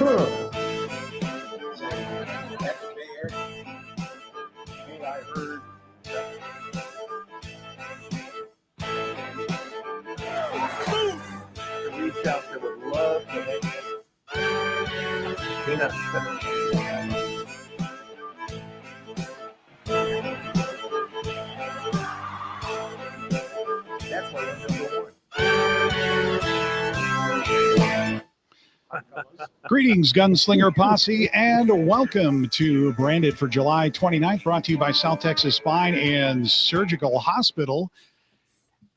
I heard to reach out that would love to make peanut. That's why we're number one. Greetings, Gunslinger Posse, and welcome to Branded for July 29th, brought to you by South Texas Spine and Surgical Hospital.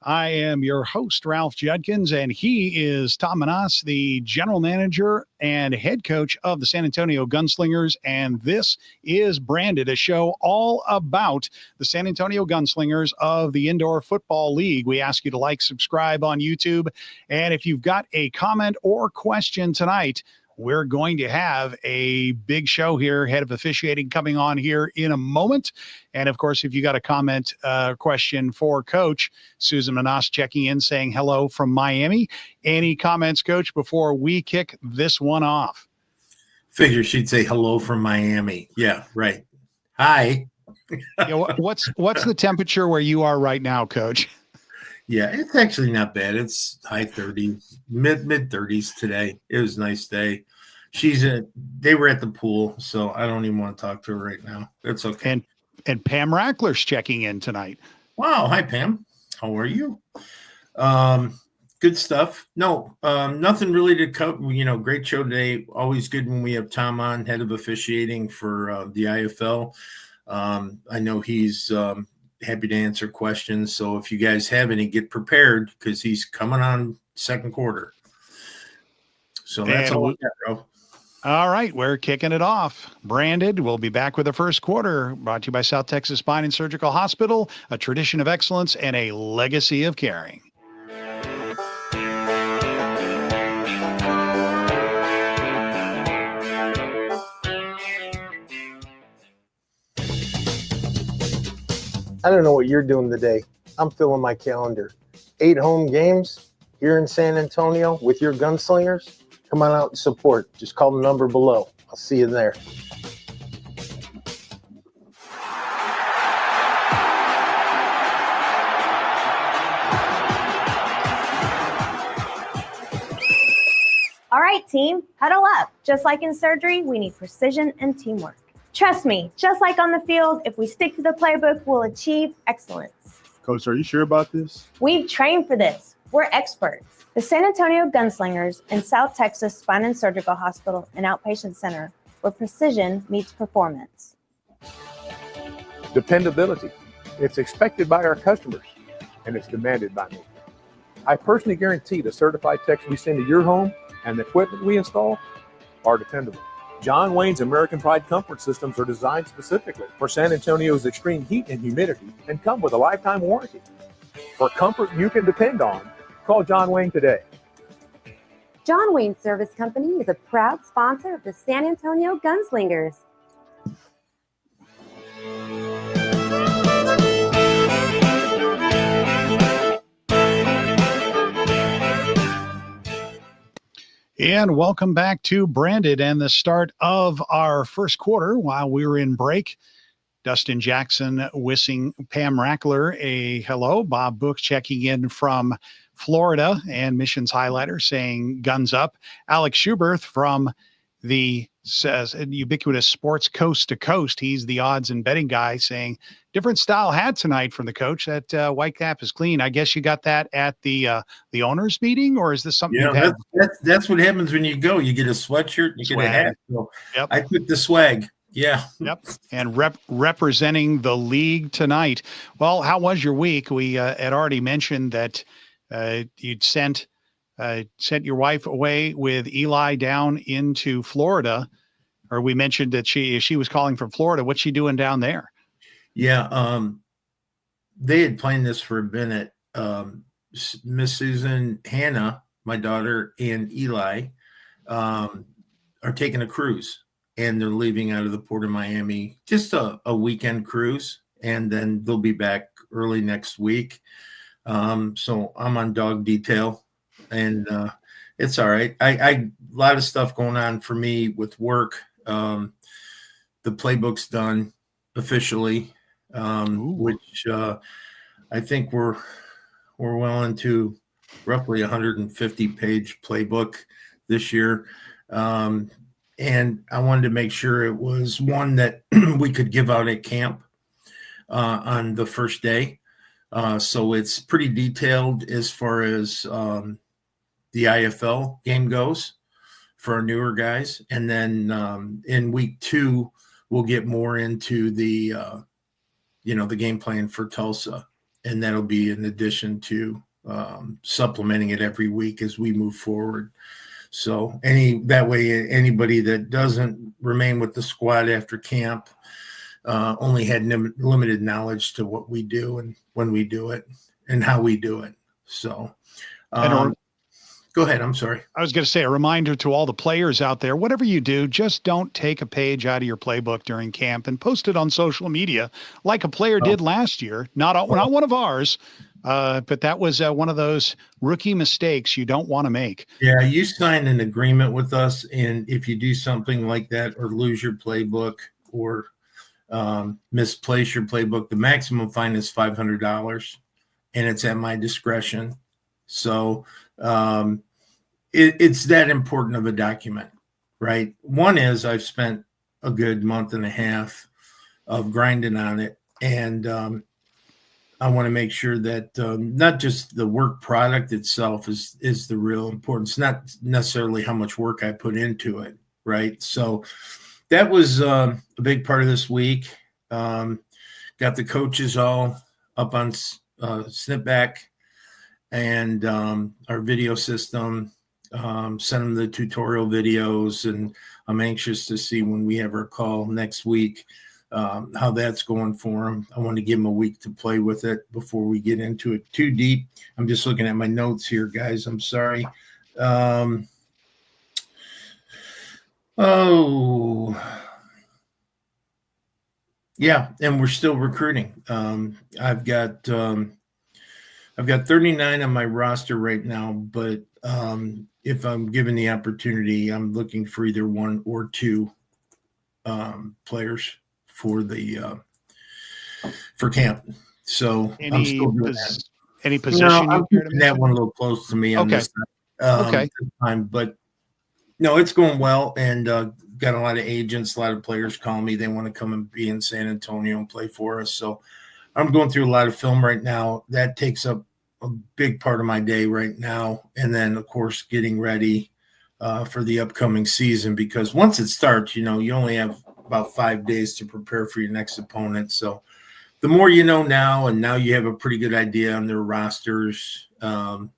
I am your host, Ralph Judkins, and he is Tom Manas, the general manager and head coach of the San Antonio Gunslingers, and this is Branded, a show all about the San Antonio Gunslingers of the Indoor Football League. We ask you to like, subscribe on YouTube, and if you've got a comment or question tonight, we're going to have a big show here, head of officiating coming on here in a moment. And of course, if you got a comment, question for Coach, Susan Manas checking in saying hello from Miami. Any comments, Coach, before we kick this one off? Figure she'd say hello from Miami. Yeah, right. Hi. What's the temperature where you are right now, Coach? Yeah, it's actually not bad. It's high 30s, mid 30s today. It was a nice day. They were at the pool, so I don't even want to talk to her right now. That's okay. And Pam Rackler's checking in tonight. Wow. Hi, Pam. How are you? Good stuff. No, nothing really to cover. Great show today. Always good when we have Tom on, head of officiating for the IFL. I know he's happy to answer questions. So if you guys have any, get prepared because he's coming on second quarter. So that's all I got, bro. All right, we're kicking it off. Branded, we'll be back with the first quarter, brought to you by South Texas Spine and Surgical Hospital, a tradition of excellence and a legacy of caring. I don't know what you're doing today. I'm filling my calendar. 8 home games here in San Antonio with your Gunslingers. Come on out and support. Just call the number below. I'll see you there. All right, team, huddle up. Just like in surgery, we need precision and teamwork. Trust me, just like on the field, if we stick to the playbook, we'll achieve excellence. Coach, are you sure about this? We've trained for this. We're experts. The San Antonio Gunslingers and South Texas Spine and Surgical Hospital and Outpatient Center, where precision meets performance. Dependability. It's expected by our customers, and it's demanded by me. I personally guarantee the certified techs we send to your home and the equipment we install are dependable. John Wayne's American Pride comfort systems are designed specifically for San Antonio's extreme heat and humidity and come with a lifetime warranty. For comfort you can depend on, call John Wayne today. John Wayne Service Company is a proud sponsor of the San Antonio Gunslingers. And welcome back to Branded and the start of our first quarter. While we were in break, Dustin Jackson wishing Pam Rackler a hello. Bob Book checking in from Florida and Missions Highlighter saying guns up. Alex Schuberth from the ubiquitous Sports Coast to Coast. He's the odds and betting guy saying different style hat tonight from the coach. That white cap is clean. I guess you got that at the owners meeting, or is this something you've had? That's what happens when you go. You get a sweatshirt, you Swag. get a hat. So Yep. I took the swag. Yeah. Yep. And representing the league tonight. Well, how was your week? We had already mentioned that you'd sent your wife away with Eli down into Florida, or we mentioned that she was calling from Florida. What's she doing down there? Yeah. They had planned this for a minute. Miss Susan, Hannah, my daughter, and Eli are taking a cruise, and they're leaving out of the port of Miami, just a weekend cruise, and then they'll be back early next week. So I'm on dog detail, and It's all right. I a lot of stuff going on for me with work. The playbook's done officially, which I think we're well into roughly 150-page playbook this year. And I wanted to make sure it was one that we could give out at camp on the first day. So it's pretty detailed as far as the IFL game goes for our newer guys. And then in week 2, we'll get more into the, the game plan for Tulsa. And that'll be in addition to supplementing it every week as we move forward. So that way, anybody that doesn't remain with the squad after camp only had limited knowledge to what we do and when we do it and how we do it. So go ahead. I'm sorry. I was going to say a reminder to all the players out there, whatever you do, just don't take a page out of your playbook during camp and post it on social media like a player did last year. Not one of ours, but that was one of those rookie mistakes you don't want to make. Yeah, you signed an agreement with us, and if you do something like that or lose your playbook or misplace your playbook, the maximum fine is $500, and it's at my discretion. So it's that important of a document, right? One is I've spent a good month and a half of grinding on it, and I want to make sure that not just the work product itself is the real importance, not necessarily how much work I put into it, right? So that was a big part of this week. Got the coaches all up on Snipback and our video system, sent them the tutorial videos, and I'm anxious to see when we have our call next week how that's going for them. I want to give them a week to play with it before we get into it too deep. I'm just looking at my notes here, guys. I'm sorry. Yeah, and we're still recruiting. I've got 39 on my roster right now, but if I'm given the opportunity, I'm looking for either one or two players for camp. So I'm still doing that. Any position? No, I'm keeping that one a little close to me on this time, but no, it's going well, and got a lot of agents, a lot of players call me. They want to come and be in San Antonio and play for us. So I'm going through a lot of film right now. That takes up a big part of my day right now. And then, of course, getting ready for the upcoming season, because once it starts, you only have about 5 days to prepare for your next opponent. So the more you know now, and now you have a pretty good idea on their rosters, and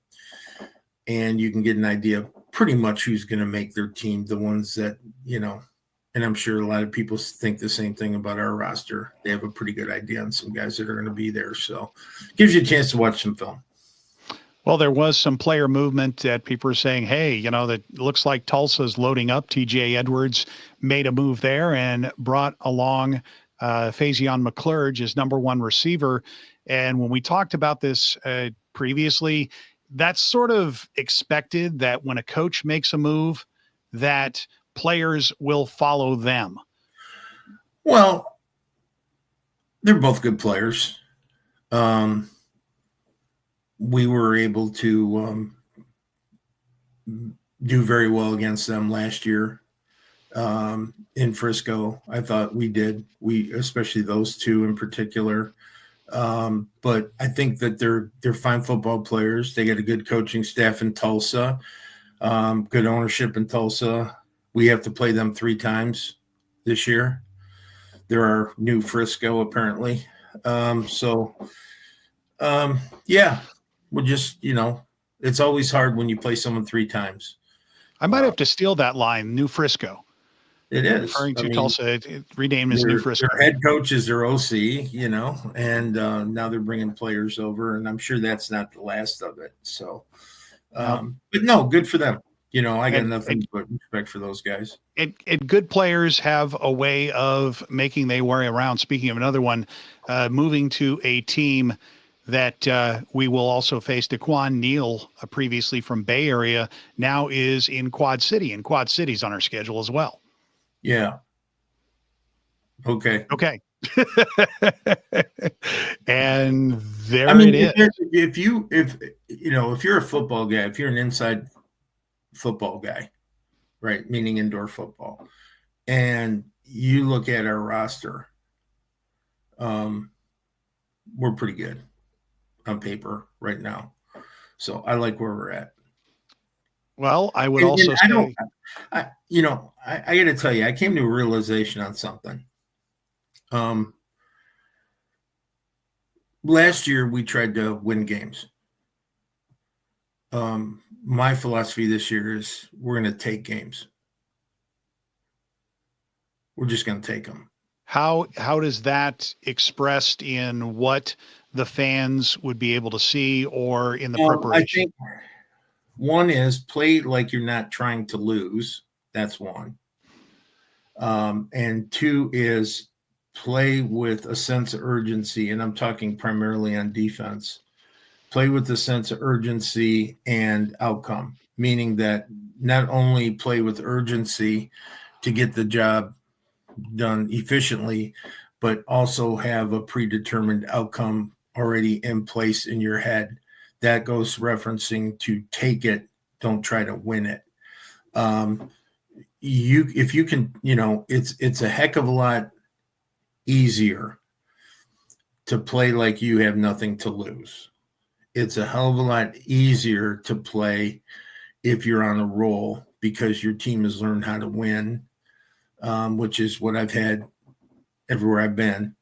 you can get an idea of pretty much who's going to make their team, the ones that, and I'm sure a lot of people think the same thing about our roster. They have a pretty good idea on some guys that are going to be there. So it gives you a chance to watch some film. Well, there was some player movement that people are saying, hey, that looks like Tulsa's loading up. TJ Edwards made a move there and brought along Faison McClurge as number 1 receiver. And when we talked about this previously, that's sort of expected that when a coach makes a move that players will follow them. Well, they're both good players. We were able to do very well against them last year in Frisco. I thought we did. Especially those two in particular. But I think that they're fine football players. They got a good coaching staff in Tulsa, good ownership in Tulsa. We have to play them 3 times this year. They're our new Frisco, apparently. Yeah, we'll just, it's always hard when you play someone 3 times. I might have to steal that line, New Frisco. It is. Referring to Tulsa, it renamed as New Frisco. Their head coach is their OC, and now they're bringing players over, and I'm sure that's not the last of it. So, but no, good for them. I got nothing but respect for those guys. And good players have a way of making their way around. Speaking of another one, moving to a team that we will also face Daquan Neal, previously from Bay Area, now is in Quad City, and Quad City's on our schedule as well. Yeah. Okay. Okay. And there I mean, it is. if you're a football guy, if you're an inside football guy, right, meaning indoor football, and you look at our roster, we're pretty good on paper right now. So I like where we're at. Well, I would also I say, I got to tell you, I came to a realization on something. Last year we tried to win games. My philosophy this year is we're going to take games. We're just going to take them. how does that expressed in what the fans would be able to see or in the preparation? I think one is play like you're not trying to lose. That's one. And two is play with a sense of urgency. And I'm talking primarily on defense. Play with a sense of urgency and outcome, meaning that not only play with urgency to get the job done efficiently, but also have a predetermined outcome already in place in your head. That goes referencing to take it, don't try to win it. If you can, it's a heck of a lot easier to play like you have nothing to lose. It's a hell of a lot easier to play if you're on a roll because your team has learned how to win, which is what I've had everywhere I've been.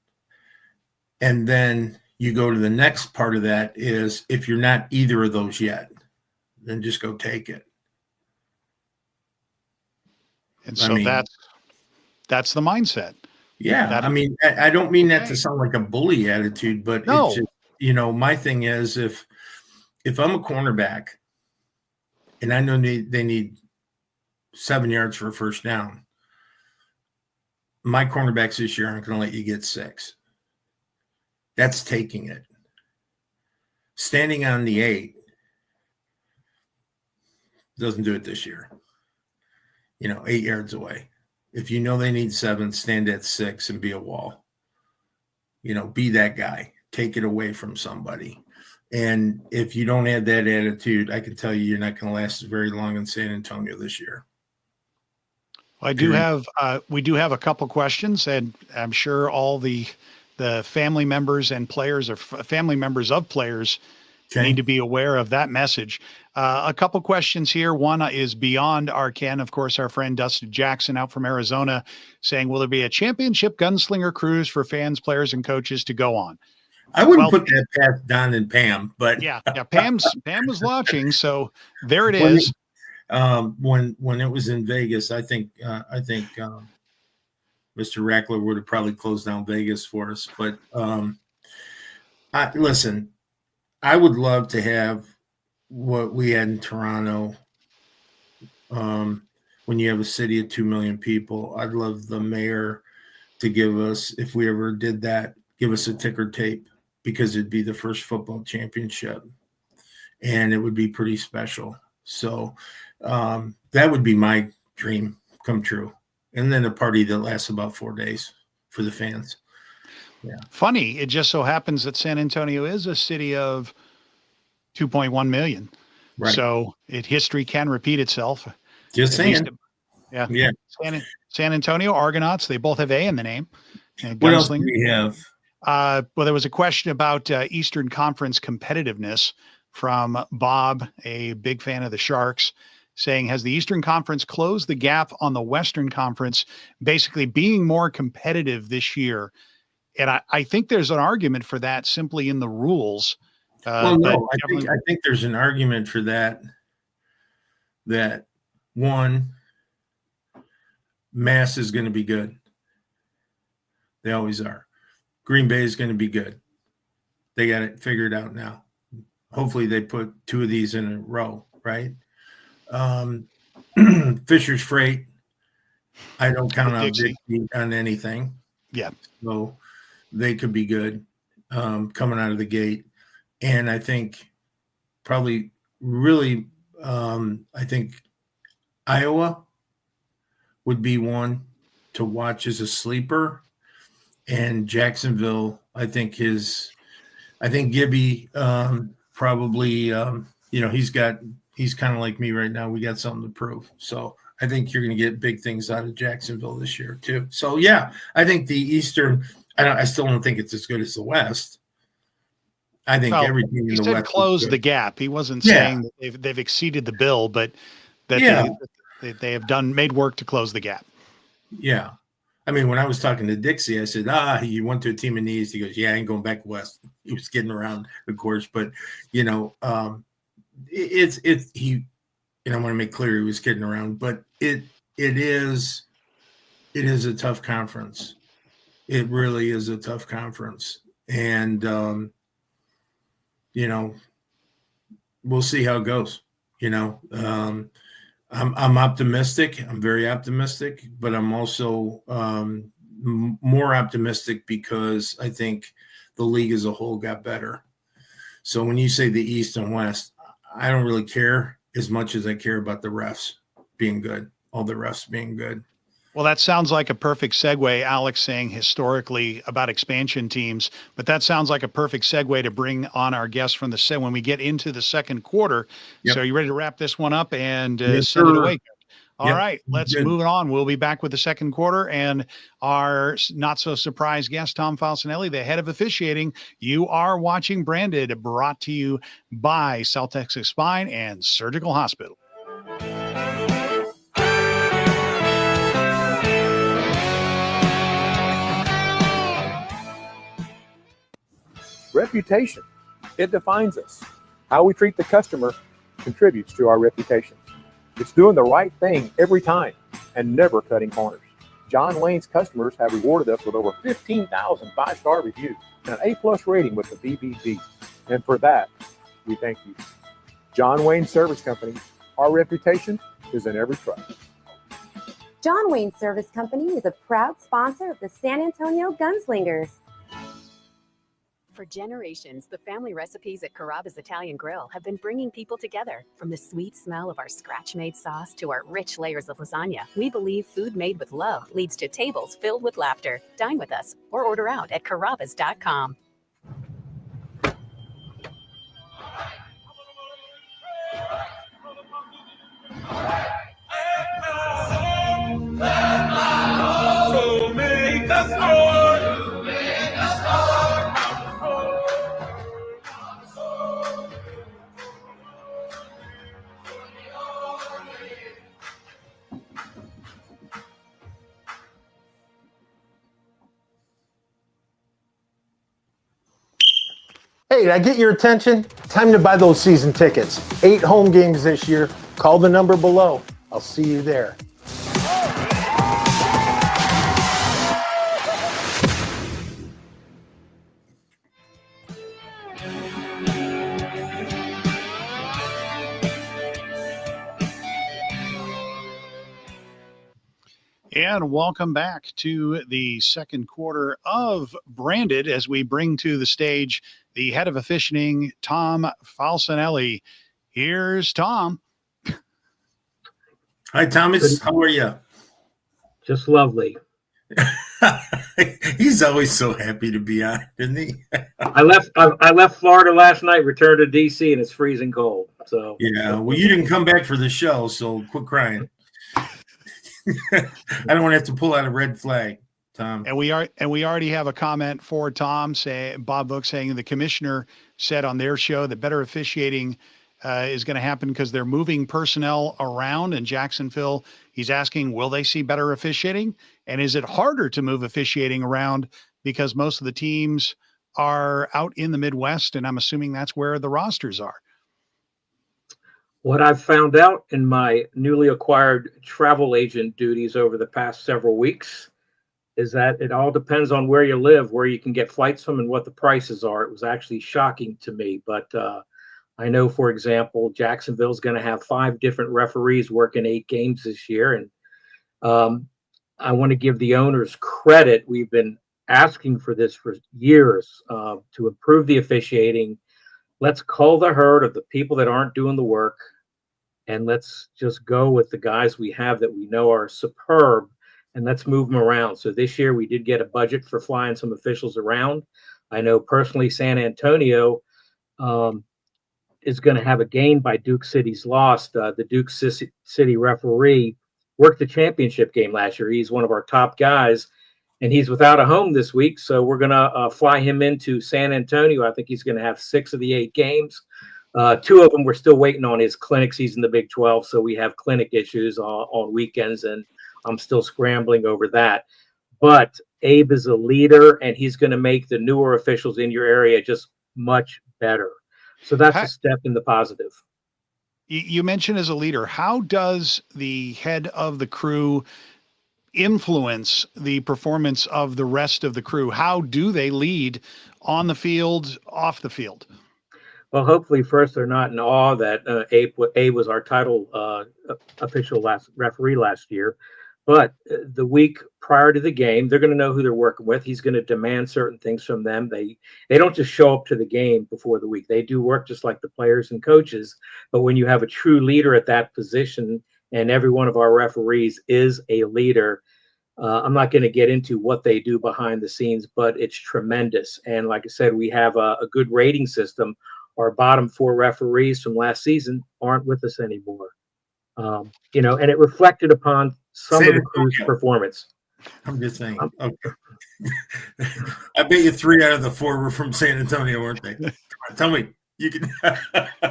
And then you go to the next part of that is if you're not either of those yet, then just go take it. And so that's the mindset. Yeah. I don't mean that to sound like a bully attitude, but no. It's just, my thing is if I'm a cornerback and I know they need 7 yards for a first down, my cornerbacks this year aren't going to let you get 6. That's taking it. Standing on the 8 doesn't do it this year. 8 yards away. If you know they need 7, stand at 6 and be a wall. Be that guy. Take it away from somebody. And if you don't have that attitude, I can tell you're not going to last very long in San Antonio this year. We do have a couple questions, and I'm sure all the family members and players or family members of players need to be aware of that message. A couple questions here. One is beyond our ken. Of course, our friend Dustin Jackson out from Arizona saying, will there be a championship gunslinger cruise for fans, players, and coaches to go on? I wouldn't put that past Don and Pam, but yeah, Pam was watching, so there it is. When it was in Vegas, I think Mr. Rackler would have probably closed down Vegas for us. But listen, I would love to have what we had in Toronto. When you have a city of 2 million people, I'd love the mayor to give us, if we ever did that, give us a ticker tape because it'd be the first football championship and it would be pretty special. So that would be my dream come true. And then a party that lasts about 4 days for the fans. Yeah. Funny. It just so happens that San Antonio is a city of 2.1 million. Right. So history can repeat itself. Just saying. Yeah. San Antonio Argonauts. They both have A in the name. What else do we have? Well, there was a question about Eastern Conference competitiveness from Bob, a big fan of the Sharks, saying, has the Eastern Conference closed the gap on the Western Conference, basically being more competitive this year? And I think there's an argument for that simply in the rules. I think there's an argument for that one, Mass is going to be good. They always are. Green Bay is going to be good. They got it figured out now. Hopefully they put 2 of these in a row, right? Fisher's Freight, I don't count on anything. Yeah. So they could be good coming out of the gate. And I think probably really, I think Iowa would be one to watch as a sleeper. And Jacksonville, I think Gibby probably, he's kind of like me right now. We got something to prove. So I think you're going to get big things out of Jacksonville this year too. So yeah, I think the Eastern, I still don't think it's as good as the West. I think every team in the West close the gap. He wasn't saying that they've exceeded the bill, but that they have made work to close the gap. Yeah. I mean, when I was talking to Dixie, I said, he went to a team in the East. He goes, yeah, I ain't going back west. He was getting around, of course, but I want to make clear he was kidding around, but it is a tough conference. It really is a tough conference. And, we'll see how it goes. I'm optimistic. I'm very optimistic, but I'm also more optimistic because I think the league as a whole got better. So when you say the East and West, I don't really care as much as I care about the refs being good, all the refs being good. Well, that sounds like a perfect segue, Alex saying historically about expansion teams, but that sounds like a perfect segue to bring on our guest from when we get into the second quarter. Yep. So are you ready to wrap this one up and send it away? All right, let's move it on. We'll be back with the second quarter and our not so surprised guest, Tom Falcinelli, the head of officiating. You are watching Branded, brought to you by South Texas Spine and Surgical Hospital. Reputation, it defines us. How we treat the customer contributes to our reputation. It's doing the right thing every time and never cutting corners. John Wayne's customers have rewarded us with over 15,000 five-star reviews and an A+ rating with the BBB. And for that, we thank you. John Wayne Service Company, our reputation is in every truck. John Wayne Service Company is a proud sponsor of the San Antonio Gunslingers. For generations, the family recipes at Carrabba's Italian Grill have been bringing people together. From the sweet smell of our scratch-made sauce to our rich layers of lasagna, we believe food made with love leads to tables filled with laughter. Dine with us or order out at carrabbas.com. Hey, did I get your attention? Time to buy those season tickets. 8 home games this year. Call the number below. I'll see you there. And welcome back to the second quarter of Branded as we bring to the stage the head of officiating, Tom Falcinelli. Here's Tom. Hi, Thomas. How are you? Just lovely. He's always so happy to be on, isn't he? I left Florida last night, returned to DC, and it's freezing cold. So yeah, well, you didn't come back for the show, so quit crying. I don't want to have to pull out a red flag, Tom. And we already have a comment for Tom, Bob Book saying the commissioner said on their show that better officiating is going to happen because they're moving personnel around in Jacksonville. He's asking, will they see better officiating? And is it harder to move officiating around because most of the teams are out in the Midwest? And I'm assuming that's where the rosters are. What I've found out in my newly acquired travel agent duties over the past several weeks is that it all depends on where you live, where you can get flights from, and what the prices are. It was actually shocking to me. But I know, for example, Jacksonville's going to have 5 different referees working 8 games this year. And I want to give the owners credit. We've been asking for this for years to improve the officiating. let's cull the herd of the people that aren't doing the work, and let's just go with the guys we have that we know are superb, and let's move them around. So this year we did get a budget for flying some officials around. I know personally San Antonio is going to have a gain by Duke City's loss. The Duke City referee worked the championship game last year. He's one of our top guys, and he's without a home this week. So we're going to fly him into San Antonio. I think he's going to have 6 of the 8 games. 2 of them we're still waiting on his clinics. He's in the Big 12, so we have clinic issues on weekends, and I'm still scrambling over that. But Abe is a leader, and he's going to make the newer officials in your area just much better. So that's a step in the positive. You mentioned as a leader, how does the head of the crew influence the performance of the rest of the crew? How do they lead on the field, off the field? Well, hopefully first they're not in awe that Abe was our title referee last year. But the week prior to the game, they're going to know who they're working with. He's going to demand certain things from them. They don't just show up to the game before the week. They do work just like the players and coaches. But when you have a true leader at that position, and every one of our referees is a leader, I'm not going to get into what they do behind the scenes, but it's tremendous. And like I said, we have a good rating system. Our bottom 4 referees from last season aren't with us anymore. And it reflected upon some of the crew's performance. I'm just saying. Okay. I bet you 3 out of the 4 were from San Antonio, weren't they? Come on, tell me. You can.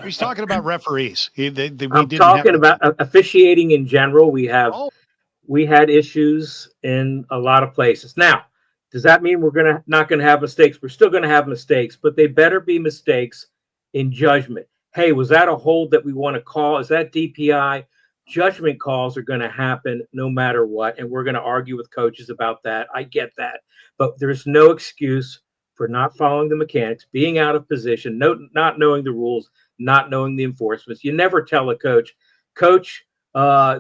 He's talking about referees. I'm talking about officiating in general. We had issues in a lot of places. Now, does that mean we're not going to have mistakes? We're still going to have mistakes, but they better be mistakes in judgment. Hey, was that a hold that we want to call? Is that DPI? Judgment calls are going to happen no matter what, and we're going to argue with coaches about that. I get that, but there's no excuse for not following the mechanics, being out of position, not knowing the rules, not knowing the enforcements. You never tell a coach,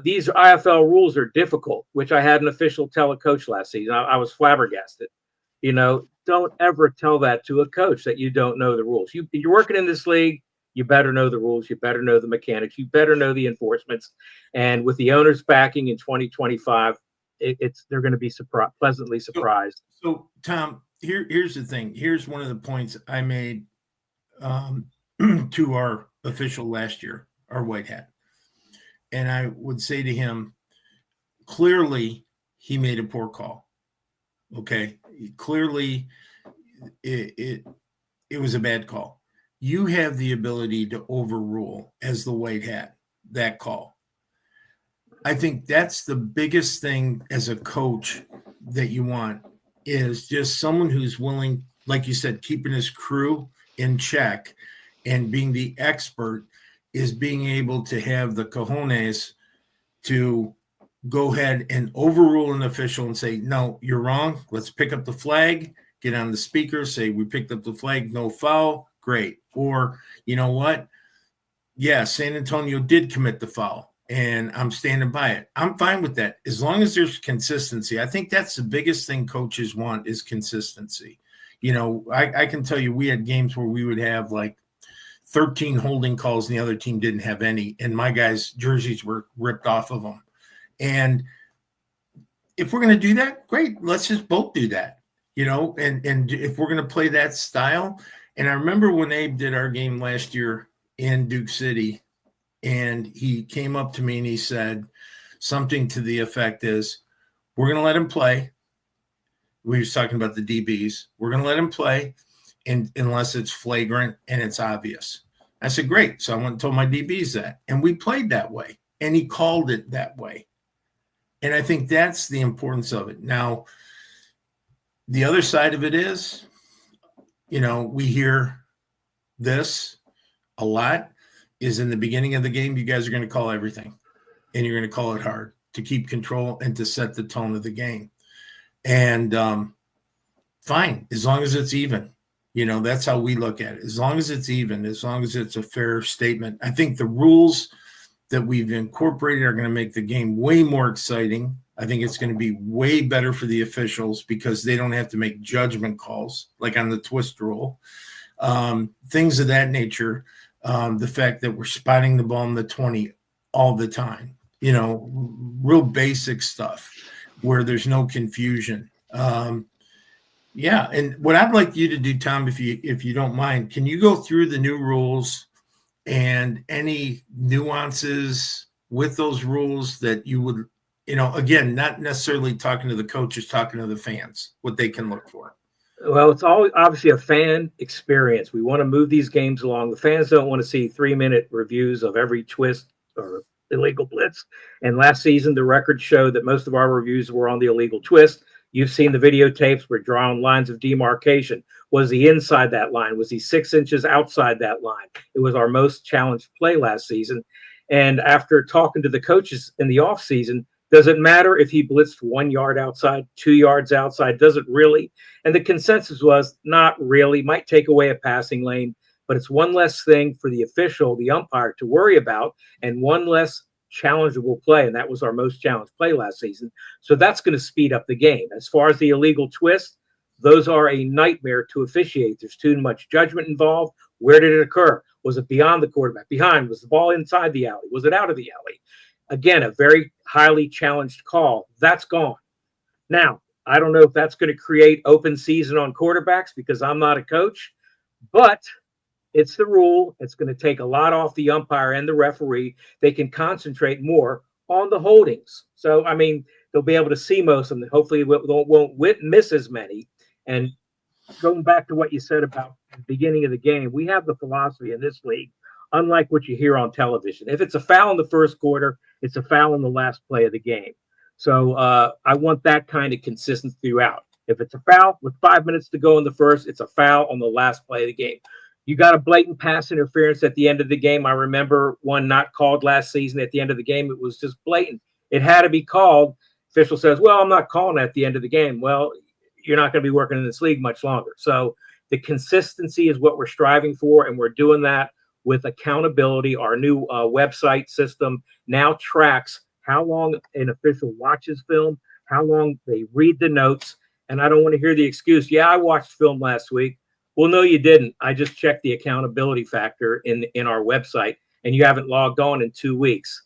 these IFL rules are difficult, which I had an official tell a coach last season. I was flabbergasted. Don't ever tell that to a coach that you don't know the rules. You're working in this league. You better know the rules. You better know the mechanics. You better know the enforcements. And with the owners backing in 2025, they're going to be pleasantly surprised. So Tom, here's the thing. Here's one of the points I made to our official last year, our white hat. And I would say to him, clearly he made a poor call. Okay. Clearly it was a bad call. You have the ability to overrule as the white hat that call. I think that's the biggest thing as a coach that you want is just someone who's willing, like you said, keeping his crew in check and being the expert is being able to have the cojones to go ahead and overrule an official and say, no, you're wrong. Let's pick up the flag, get on the speaker, say we picked up the flag, no foul. Great. Or, you know what? Yeah, San Antonio did commit the foul, and I'm standing by it. I'm fine with that. As long as there's consistency. I think that's the biggest thing coaches want is consistency. I can tell you we had games where we would have like 13 holding calls and the other team didn't have any, and my guys' jerseys were ripped off of them. And if we're going to do that, great. Let's just both do that, and if we're going to play that style. And I remember when Abe did our game last year in Duke City, and he came up to me and he said something to the effect is, we're going to let him play. We was talking about the DBs. We're going to let him play unless it's flagrant and it's obvious. I said, great. So I went and told my DBs that. And we played that way. And he called it that way. And I think that's the importance of it. Now, the other side of it is, we hear this a lot, is in the beginning of the game, you guys are going to call everything. And you're going to call it hard to keep control and to set the tone of the game. And fine, as long as it's even. That's how we look at it. As long as it's even, as long as it's a fair statement. I think the rules that we've incorporated are going to make the game way more exciting. I think it's going to be way better for the officials because they don't have to make judgment calls like on the twist rule. things of that nature. The fact that we're spotting the ball in the 20 all the time, real basic stuff where there's no confusion. Yeah, and what I'd like you to do, Tom, if you don't mind, can you go through the new rules and any nuances with those rules that you would, again, not necessarily talking to the coaches, talking to the fans, what they can look for? Well, it's always obviously a fan experience. We want to move these games along. The fans don't want to see 3-minute reviews of every twist or illegal blitz. And last season, the records showed that most of our reviews were on the illegal twist. You've seen the videotapes. We're drawing lines of demarcation. Was he inside that line? Was he 6 inches outside that line? It was our most challenged play last season. And after talking to the coaches in the offseason, does it matter if he blitzed 1 yard outside, 2 yards outside? Does it really? And the consensus was not really. Might take away a passing lane, but it's one less thing for the official, the umpire, to worry about, and one less challengeable play. And that was our most challenged play last season. So that's going to speed up the game. As far as the illegal twist, those are a nightmare to officiate. There's too much judgment involved. Where did it occur? Was it beyond the quarterback? Behind? Was the ball inside the alley? Was it out of the alley? Again, a very highly challenged call. That's gone. Now, I don't know if that's going to create open season on quarterbacks because I'm not a coach, but it's the rule. It's going to take a lot off the umpire and the referee. They can concentrate more on the holdings. So, I mean, they'll be able to see most of them. Hopefully, won't miss as many. And going back to what you said about the beginning of the game, we have the philosophy in this league, unlike what you hear on television. If it's a foul in the first quarter, it's a foul in the last play of the game. So I want that kind of consistency throughout. If it's a foul with 5 minutes to go in the first, it's a foul on the last play of the game. You got a blatant pass interference at the end of the game. I remember one not called last season at the end of the game. It was just blatant. It had to be called. Official says, well, I'm not calling at the end of the game. Well, you're not going to be working in this league much longer. So the consistency is what we're striving for, and we're doing that with accountability. Our new website system now tracks how long an official watches film, how long they read the notes. And I don't want to hear the excuse, yeah, I watched film last week. Well, no, you didn't. I just checked the accountability factor in our website, and you haven't logged on in 2 weeks.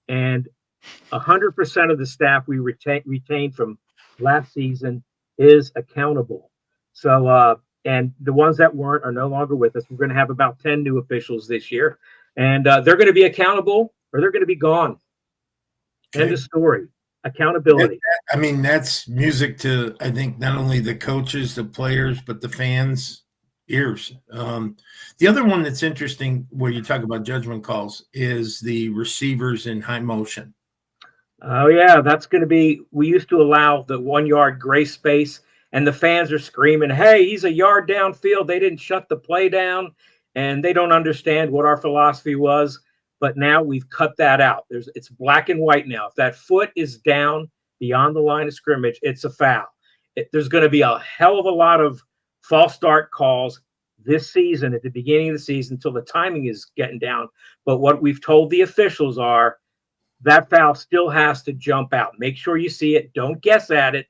And 100% of the staff we retained from last season is accountable. So, and the ones that weren't are no longer with us. We're going to have about 10 new officials this year, and they're going to be accountable or they're going to be gone. Okay. End of story. Accountability. I mean, that's music to, I think, not only the coaches, the players, but the fans' ears. The other one that's interesting where you talk about judgment calls is the receivers in high motion. Oh, yeah, that's going to be – we used to allow the 1 yard gray space, and the fans are screaming, hey, he's a yard downfield. They didn't shut the play down, and they don't understand what our philosophy was. But now we've cut that out. It's black and white now. If that foot is down beyond the line of scrimmage, it's a foul. There's going to be a hell of a lot of false start calls this season at the beginning of the season until the timing is getting down. But what we've told the officials are that foul still has to jump out. Make sure you see it. Don't guess at it.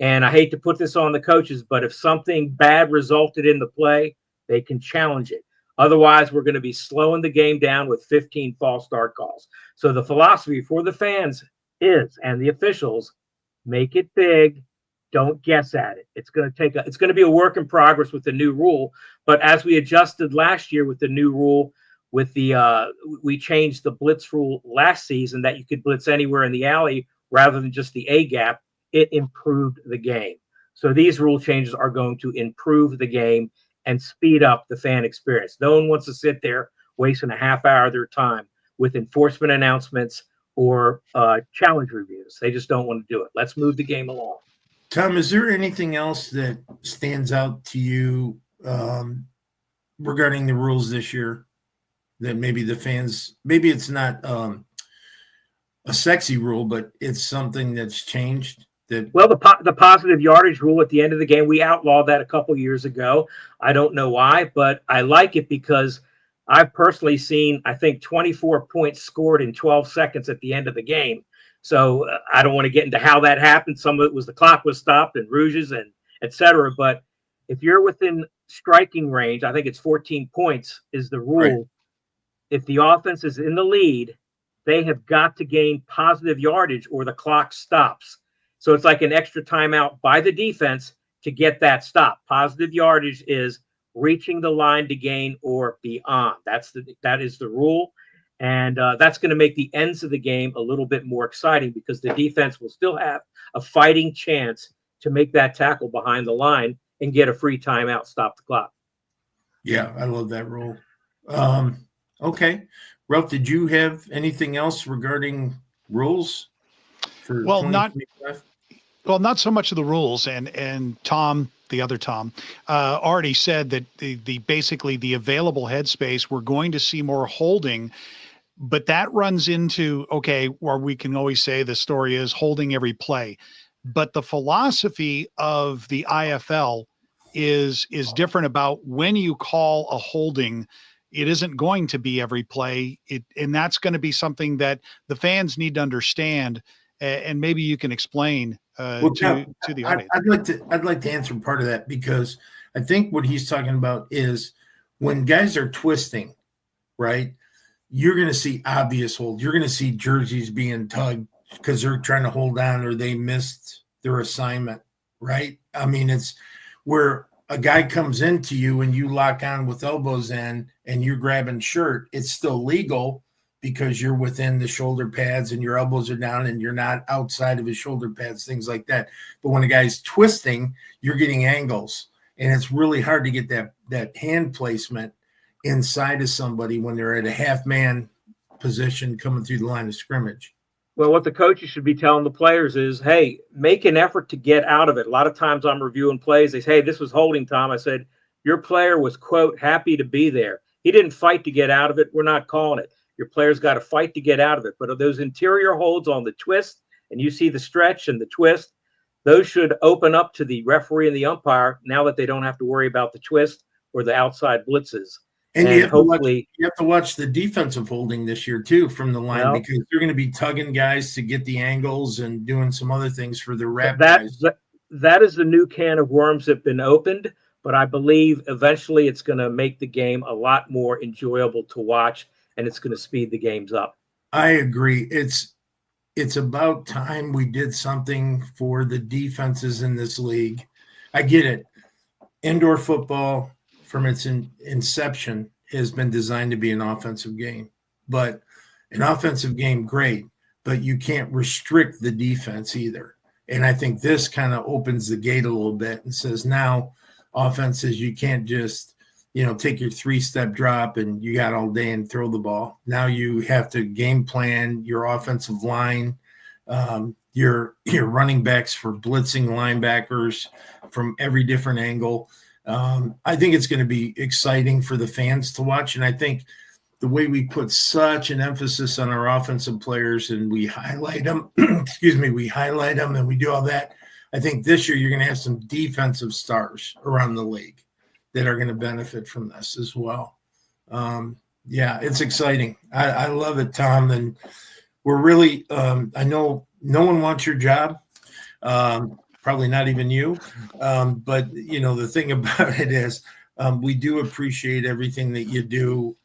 And I hate to put this on the coaches, but if something bad resulted in the play, they can challenge it. Otherwise, we're going to be slowing the game down with 15 false start calls. So the philosophy for the fans is, and the officials, make it big. Don't guess at it. It's going to be a work in progress with the new rule. But as we adjusted last year with the new rule, with we changed the blitz rule last season that you could blitz anywhere in the alley rather than just the A gap. It improved the game. So these rule changes are going to improve the game and speed up the fan experience. No one wants to sit there wasting a half hour of their time with enforcement announcements or challenge reviews. They just don't want to do it. Let's move the game along. Tom, is there anything else that stands out to you regarding the rules this year that maybe the fans, maybe it's not a sexy rule, but it's something that's changed? Well, the positive yardage rule at the end of the game, we outlawed that a couple years ago. I don't know why, but I like it because I've personally seen, I think, 24 points scored in 12 seconds at the end of the game. So I don't want to get into how that happened. Some of it was the clock was stopped and rouges and et cetera. But if you're within striking range, I think it's 14 points is the rule. Right. If the offense is in the lead, they have got to gain positive yardage or the clock stops. So it's like an extra timeout by the defense to get that stop. Positive yardage is reaching the line to gain or beyond. That is the rule. And that's going to make the ends of the game a little bit more exciting because the defense will still have a fighting chance to make that tackle behind the line and get a free timeout, stop the clock. Yeah, I love that rule. Okay. Ralph, did you have anything else regarding rules for Well, 2025? not so much of the rules, and Tom, the other Tom, already said that the basically the available headspace, we're going to see more holding, but that runs into, okay, where we can always say the story is holding every play, but the philosophy of the IFL is different about when you call a holding. It isn't going to be every play, and that's going to be something that the fans need to understand, and maybe you can explain to the audience. I'd like to answer part of that because I think what he's talking about is when guys are twisting, right? You're going to see obvious hold. You're going to see jerseys being tugged because they're trying to hold on or they missed their assignment, right? I mean, it's where a guy comes into you and you lock on with elbows in and you're grabbing shirt, it's still legal because you're within the shoulder pads and your elbows are down and you're not outside of his shoulder pads, things like that. But when a guy's twisting, you're getting angles. And it's really hard to get that hand placement inside of somebody when they're at a half-man position coming through the line of scrimmage. Well, what the coaches should be telling the players is, hey, make an effort to get out of it. A lot of times I'm reviewing plays. They say, hey, this was holding, Tom. I said, your player was, quote, happy to be there. He didn't fight to get out of it. We're not calling it. Your player's got to fight to get out of it. But those interior holds on the twist, and you see the stretch and the twist, those should open up to the referee and the umpire now that they don't have to worry about the twist or the outside blitzes. And you have to watch the defensive holding this year, too, from the line, because they're going to be tugging guys to get the angles and doing some other things for the wrap guys. That is the new can of worms that have been opened, but I believe eventually it's going to make the game a lot more enjoyable to watch, and it's going to speed the games up. I agree. It's about time we did something for the defenses in this league. I get it. Indoor football, from its inception, has been designed to be an offensive game. But an offensive game, great, but you can't restrict the defense either. And I think this kind of opens the gate a little bit and says now offenses, you can't just, take your 3-step drop and you got all day and throw the ball. Now you have to game plan your offensive line, your running backs for blitzing linebackers from every different angle. I think it's going to be exciting for the fans to watch. And I think the way we put such an emphasis on our offensive players and we highlight them, we highlight them and we do all that. I think this year you're going to have some defensive stars around the league that are going to benefit from this as well. It's exciting. I love it, Tom. And we're really, I know no one wants your job. Probably not even you. But, the thing about it is we do appreciate everything that you do.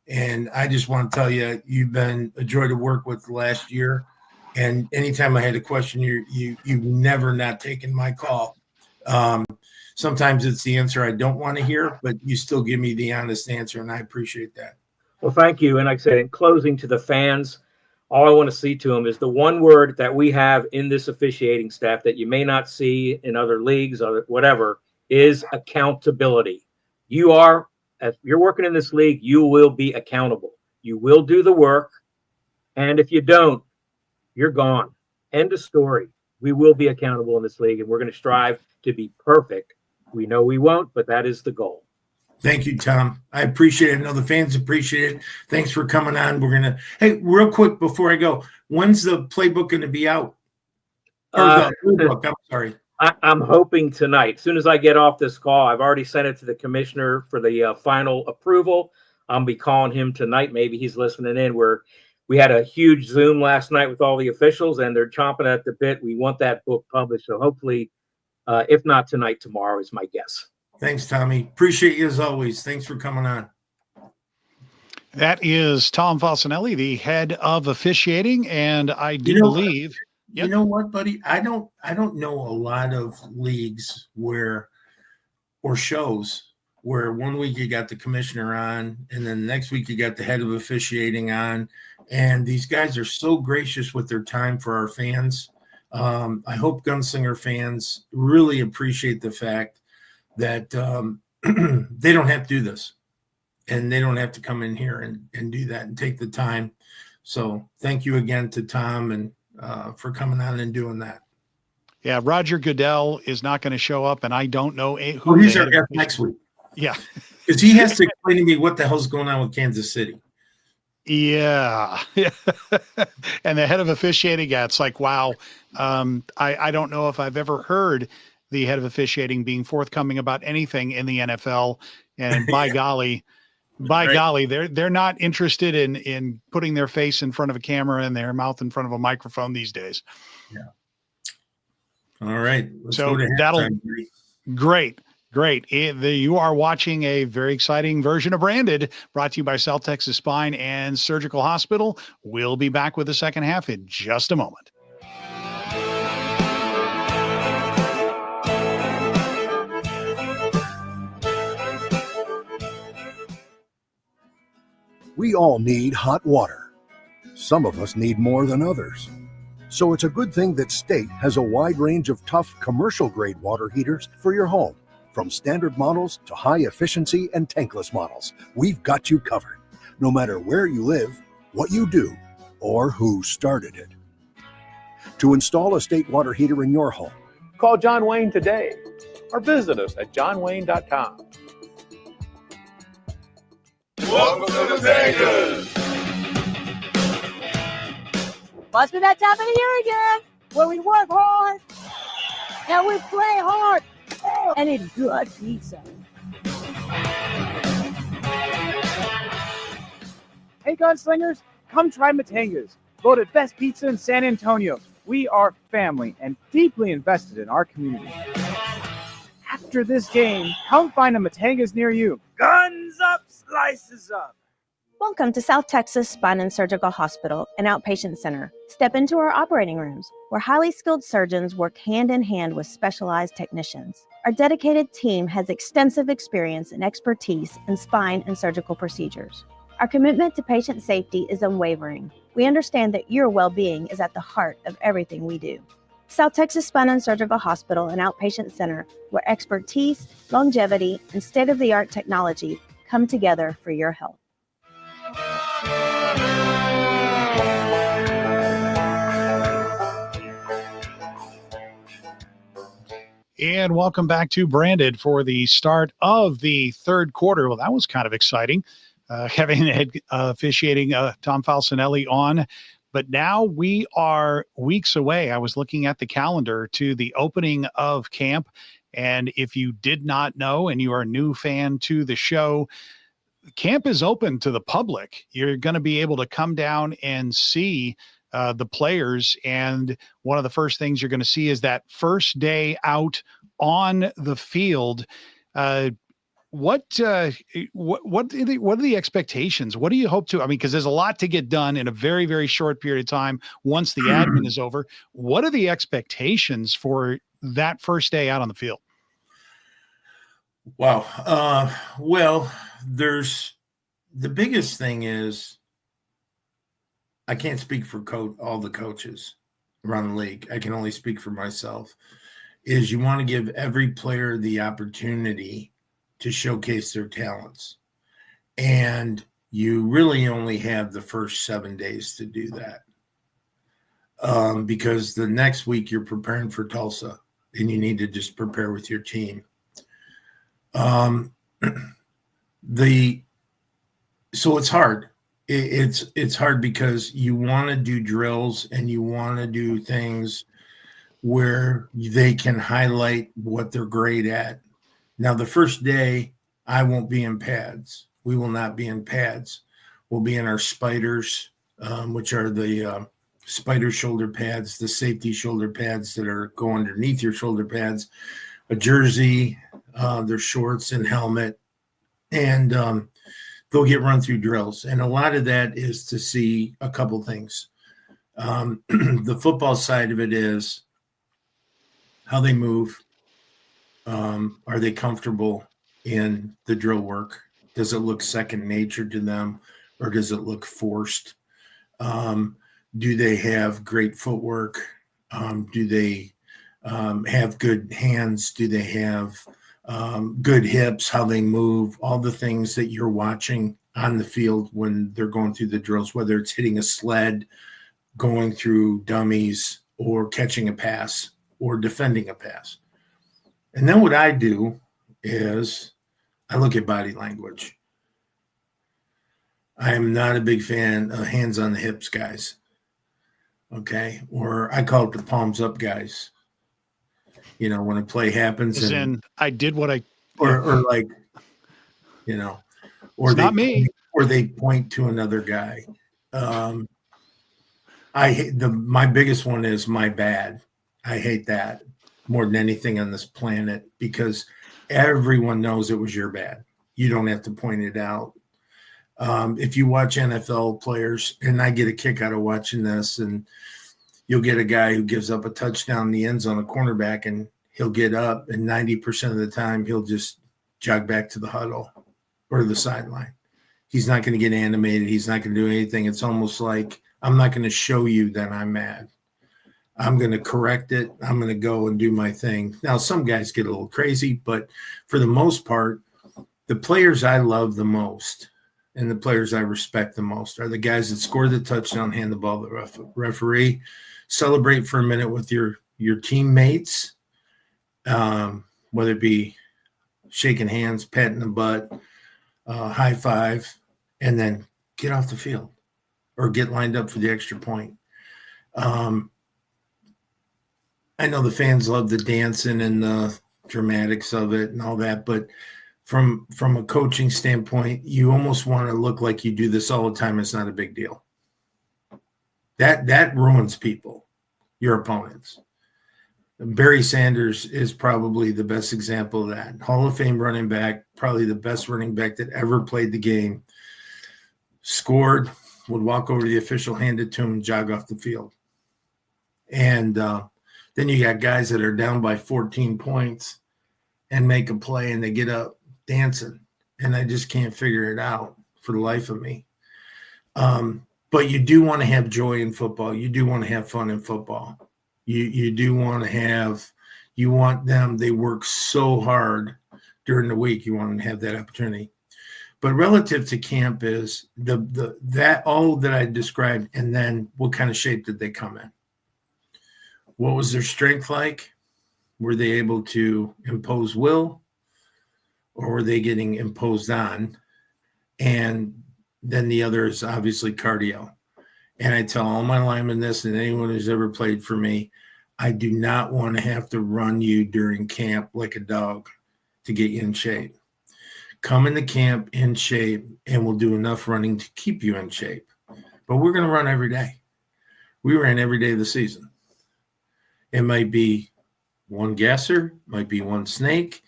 And I just want to tell you, you've been a joy to work with last year. And anytime I had a question, you've never not taken my call. Sometimes it's the answer I don't want to hear, but you still give me the honest answer, and I appreciate that. Well, thank you. And like I said, in closing to the fans, all I want to see to them is the one word that we have in this officiating staff that you may not see in other leagues or whatever is accountability. If you're working in this league, you will be accountable. You will do the work. And if you don't, you're gone. End of story. We will be accountable in this league, and we're going to strive to be perfect. We know we won't, but that is the goal. Thank you, Tom. I appreciate it. I know the fans appreciate it. Thanks for coming on. Hey, real quick before I go, when's the playbook going to be out? Or the playbook, I'm sorry. I'm hoping tonight. As soon as I get off this call, I've already sent it to the commissioner for the final approval. I'll be calling him tonight. Maybe he's listening in. We had a huge Zoom last night with all the officials, and they're chomping at the bit. We want that book published. So hopefully, if not tonight, tomorrow is my guess. Thanks, Tommy. Appreciate you as always. Thanks for coming on. That is Tom Falcinelli, the head of officiating, and I do You know, believe. You know what, buddy? I don't know a lot of leagues or shows where 1 week you got the commissioner on, and then the next week you got the head of officiating on, and these guys are so gracious with their time for our fans. I hope Gunslinger fans really appreciate the fact that they don't have to do this, and they don't have to come in here and do that and take the time. So thank you again to Tom and for coming on and doing that. Yeah, Roger Goodell is not going to show up, and I don't know who. Oh, he's our guest next week. Yeah, because he has to explain to me what the hell's going on with Kansas City. Yeah. And the head of officiating, yeah, it's like, wow. I don't know if I've ever heard the head of officiating being forthcoming about anything in the NFL. And by golly, they're not interested in putting their face in front of a camera and their mouth in front of a microphone these days. Yeah. All right. So that'll great. You are watching a very exciting version of Branded, brought to you by South Texas Spine and Surgical Hospital. We'll be back with the second half in just a moment. We all need hot water. Some of us need more than others. So it's a good thing that State has a wide range of tough commercial-grade water heaters for your home. From standard models to high-efficiency and tankless models, we've got you covered, no matter where you live, what you do, or who started it. To install a State water heater in your home, Call John Wayne today or visit us at johnwayne.com. Welcome to the Tigers! Must be that time of the year again, where we work hard and we play hard and eat good pizza. Hey gunslingers, come try Matanga's, voted best pizza in San Antonio. We are family and deeply invested in our community. After this game, come find a Matanga's near you. Guns up, slices up. Welcome to South Texas Spine and Surgical Hospital, an outpatient center. Step into our operating rooms, where highly skilled surgeons work hand in hand with specialized technicians. Our dedicated team has extensive experience and expertise in spine and surgical procedures. Our commitment to patient safety is unwavering. We understand that your well-being is at the heart of everything we do. South Texas Spine and Surgical Hospital, an outpatient center where expertise, longevity, and state-of-the-art technology come together for your health. And welcome back to Branded for the start of the third quarter. Well, that was kind of exciting, having the head officiating Tom Falcinelli on. But now we are weeks away. I was looking at the calendar to the opening of camp. And if you did not know and you are a new fan to the show, camp is open to the public. You're going to be able to come down and see the players. And one of the first things you're going to see is that first day out on the field. What are the expectations? What do you hope to, because there's a lot to get done in a very, very short period of time once the admin is over. What are the expectations for that first day out on the field? Wow. Well, the biggest thing is, I can't speak for all the coaches around the league. I can only speak for myself, is you want to give every player the opportunity to showcase their talents. And you really only have the first 7 days to do that. Because the next week you're preparing for Tulsa and you need to just prepare with your team. So it's hard. It's hard because you want to do drills and you want to do things where they can highlight what they're great at. Now, the first day, I won't be in pads. We will not be in pads. We'll be in our spiders, which are the spider shoulder pads, the safety shoulder pads that go underneath your shoulder pads. a jersey, their shorts and helmet, and they'll get run through drills. And a lot of that is to see a couple things. The football side of it is how they move. Are they comfortable in the drill work? Does it look second nature to them, or does it look forced? Do they have great footwork? Do they have good hands? Do they have good hips? How they move? All the things that you're watching on the field when they're going through the drills, whether it's hitting a sled, going through dummies, or catching a pass, or defending a pass. And then what I do is I look at body language. I am not a big fan of hands on the hips guys. Okay. Or I call it the palms up guys. You know, when a play happens. As in, I did what I. Or like, you know, or it's not me. Or they point to another guy. I hate my biggest one is my bad. I hate that more than anything on this planet, because everyone knows it was your bad. You don't have to point it out. If you watch NFL players, and I get a kick out of watching this, and you'll get a guy who gives up a touchdown in the end zone, a cornerback, and he'll get up, and 90% of the time he'll just jog back to the huddle or the sideline. He's not going to get animated. He's not going to do anything. It's almost like, I'm not going to show you that I'm mad. I'm going to correct it. I'm going to go and do my thing. Now, some guys get a little crazy, but for the most part, the players I love the most and the players I respect the most are the guys that score the touchdown, hand the ball to the referee, celebrate for a minute with your teammates, whether it be shaking hands, patting the butt, high five, and then get off the field or get lined up for the extra point. I know the fans love the dancing and the dramatics of it and all that, but from a coaching standpoint, you almost want to look like you do this all the time. It's not a big deal. That ruins people, your opponents. Barry Sanders is probably the best example of that. Hall of Fame running back, probably the best running back that ever played the game. Scored, would walk over to the official, hand it to him, and jog off the field. And then you got guys that are down by 14 points and make a play, and they get up dancing, and I just can't figure it out for the life of me. But you do want to have joy in football. You do want to have fun in football. You do want to have, you want them, they work so hard during the week, you want them to have that opportunity. But relative to camp is that all that I described, and then what kind of shape did they come in? What was their strength like? Were they able to impose will, or were they getting imposed on? And then the other is obviously cardio. And I tell all my linemen this, and anyone who's ever played for me, I do not want to have to run you during camp like a dog to get you in shape. Come into camp in shape, and we'll do enough running to keep you in shape. But we're going to run every day. We ran every day of the season. It might be one gasser, might be one snake,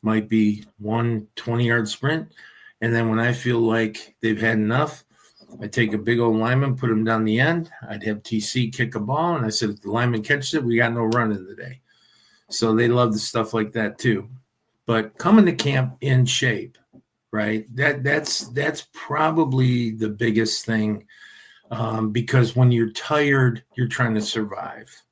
might be one 20-yard sprint. And then when I feel like they've had enough, I take a big old lineman, put him down the end. I'd have TC kick a ball, and I said, if the lineman catches it, we got no running today. So they love the stuff like that too. But coming to camp in shape, right? That's probably the biggest thing, because when you're tired, you're trying to survive.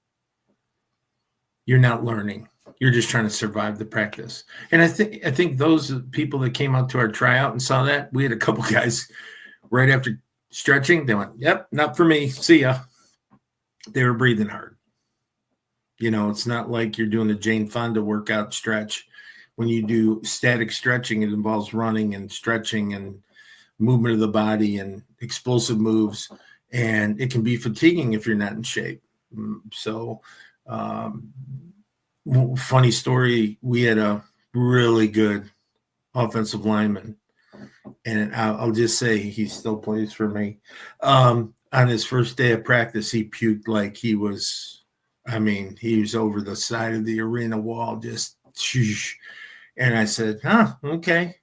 You're not learning. You're just trying to survive the practice. And I think those people that came out to our tryout and saw that, we had a couple guys right after stretching, they went, yep, not for me. See ya. They were breathing hard. You know, it's not like you're doing a Jane Fonda workout stretch. When you do static stretching, it involves running and stretching and movement of the body and explosive moves. And it can be fatiguing if you're not in shape. So, funny story, we had a really good offensive lineman, and I'll just say he still plays for me. On his first day of practice, he puked like he was over the side of the arena wall, just sheesh. And I said, okay.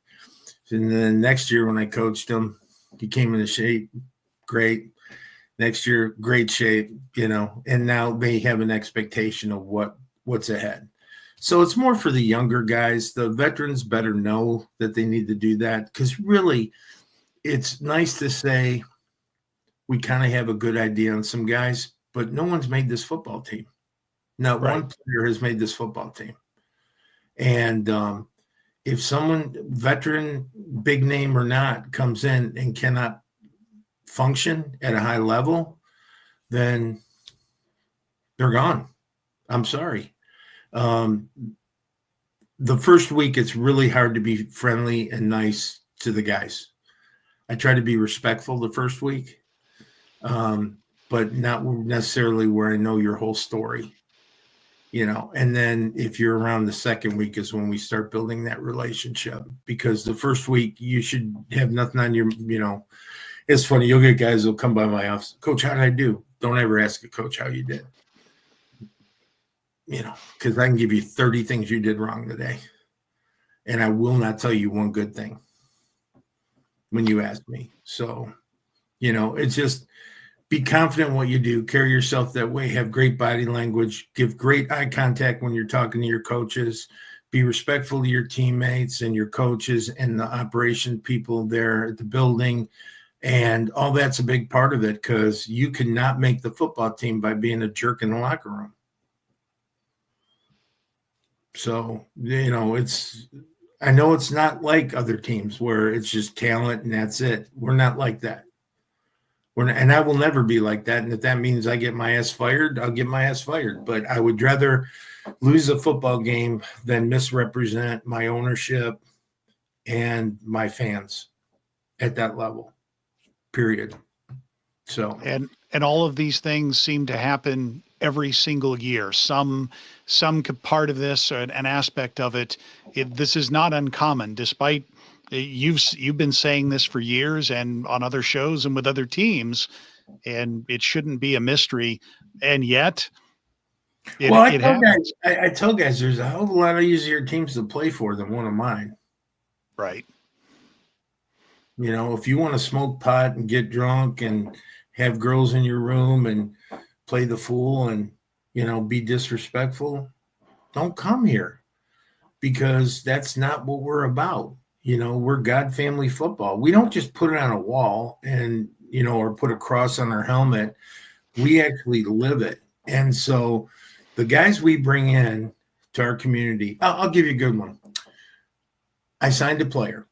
And then next year when I coached him, he came into shape. Great. Next year, great shape, and now they have an expectation of what's ahead. So it's more for the younger guys. The veterans better know that they need to do that, because really it's nice to say we kind of have a good idea on some guys, but no one's made this football team. Not one player has made this football team. And if someone, veteran, big name or not, comes in and cannot function at a high level, then they're gone. I'm sorry. The first week, it's really hard to be friendly and nice to the guys. I try to be respectful the first week, but not necessarily where I know your whole story, and then if you're around the second week is when we start building that relationship, because the first week you should have nothing on your, it's funny. You'll get guys who'll come by my office. Coach, how did I do? Don't ever ask a coach how you did. Because I can give you 30 things you did wrong today. And I will not tell you one good thing when you ask me. So, it's just be confident in what you do. Carry yourself that way. Have great body language. Give great eye contact when you're talking to your coaches. Be respectful to your teammates and your coaches and the operation people there at the building. And all that's a big part of it, because you cannot make the football team by being a jerk in the locker room. So, I know it's not like other teams where it's just talent and that's it. We're not like that. And I will never be like that. And if that means I get my ass fired, I'll get my ass fired. But I would rather lose a football game than misrepresent my ownership and my fans at that level. Period. So and all of these things seem to happen every single year. Some part of this, an aspect of it. This is not uncommon, despite you've been saying this for years and on other shows and with other teams, and it shouldn't be a mystery. And yet, it happens. I tell guys there's a whole lot of easier teams to play for than one of mine. Right. If you want to smoke pot and get drunk and have girls in your room and play the fool and, be disrespectful, don't come here, because that's not what we're about. We're God family football. We don't just put it on a wall and, or put a cross on our helmet. We actually live it. And so the guys we bring in to our community, I'll give you a good one. I signed a player.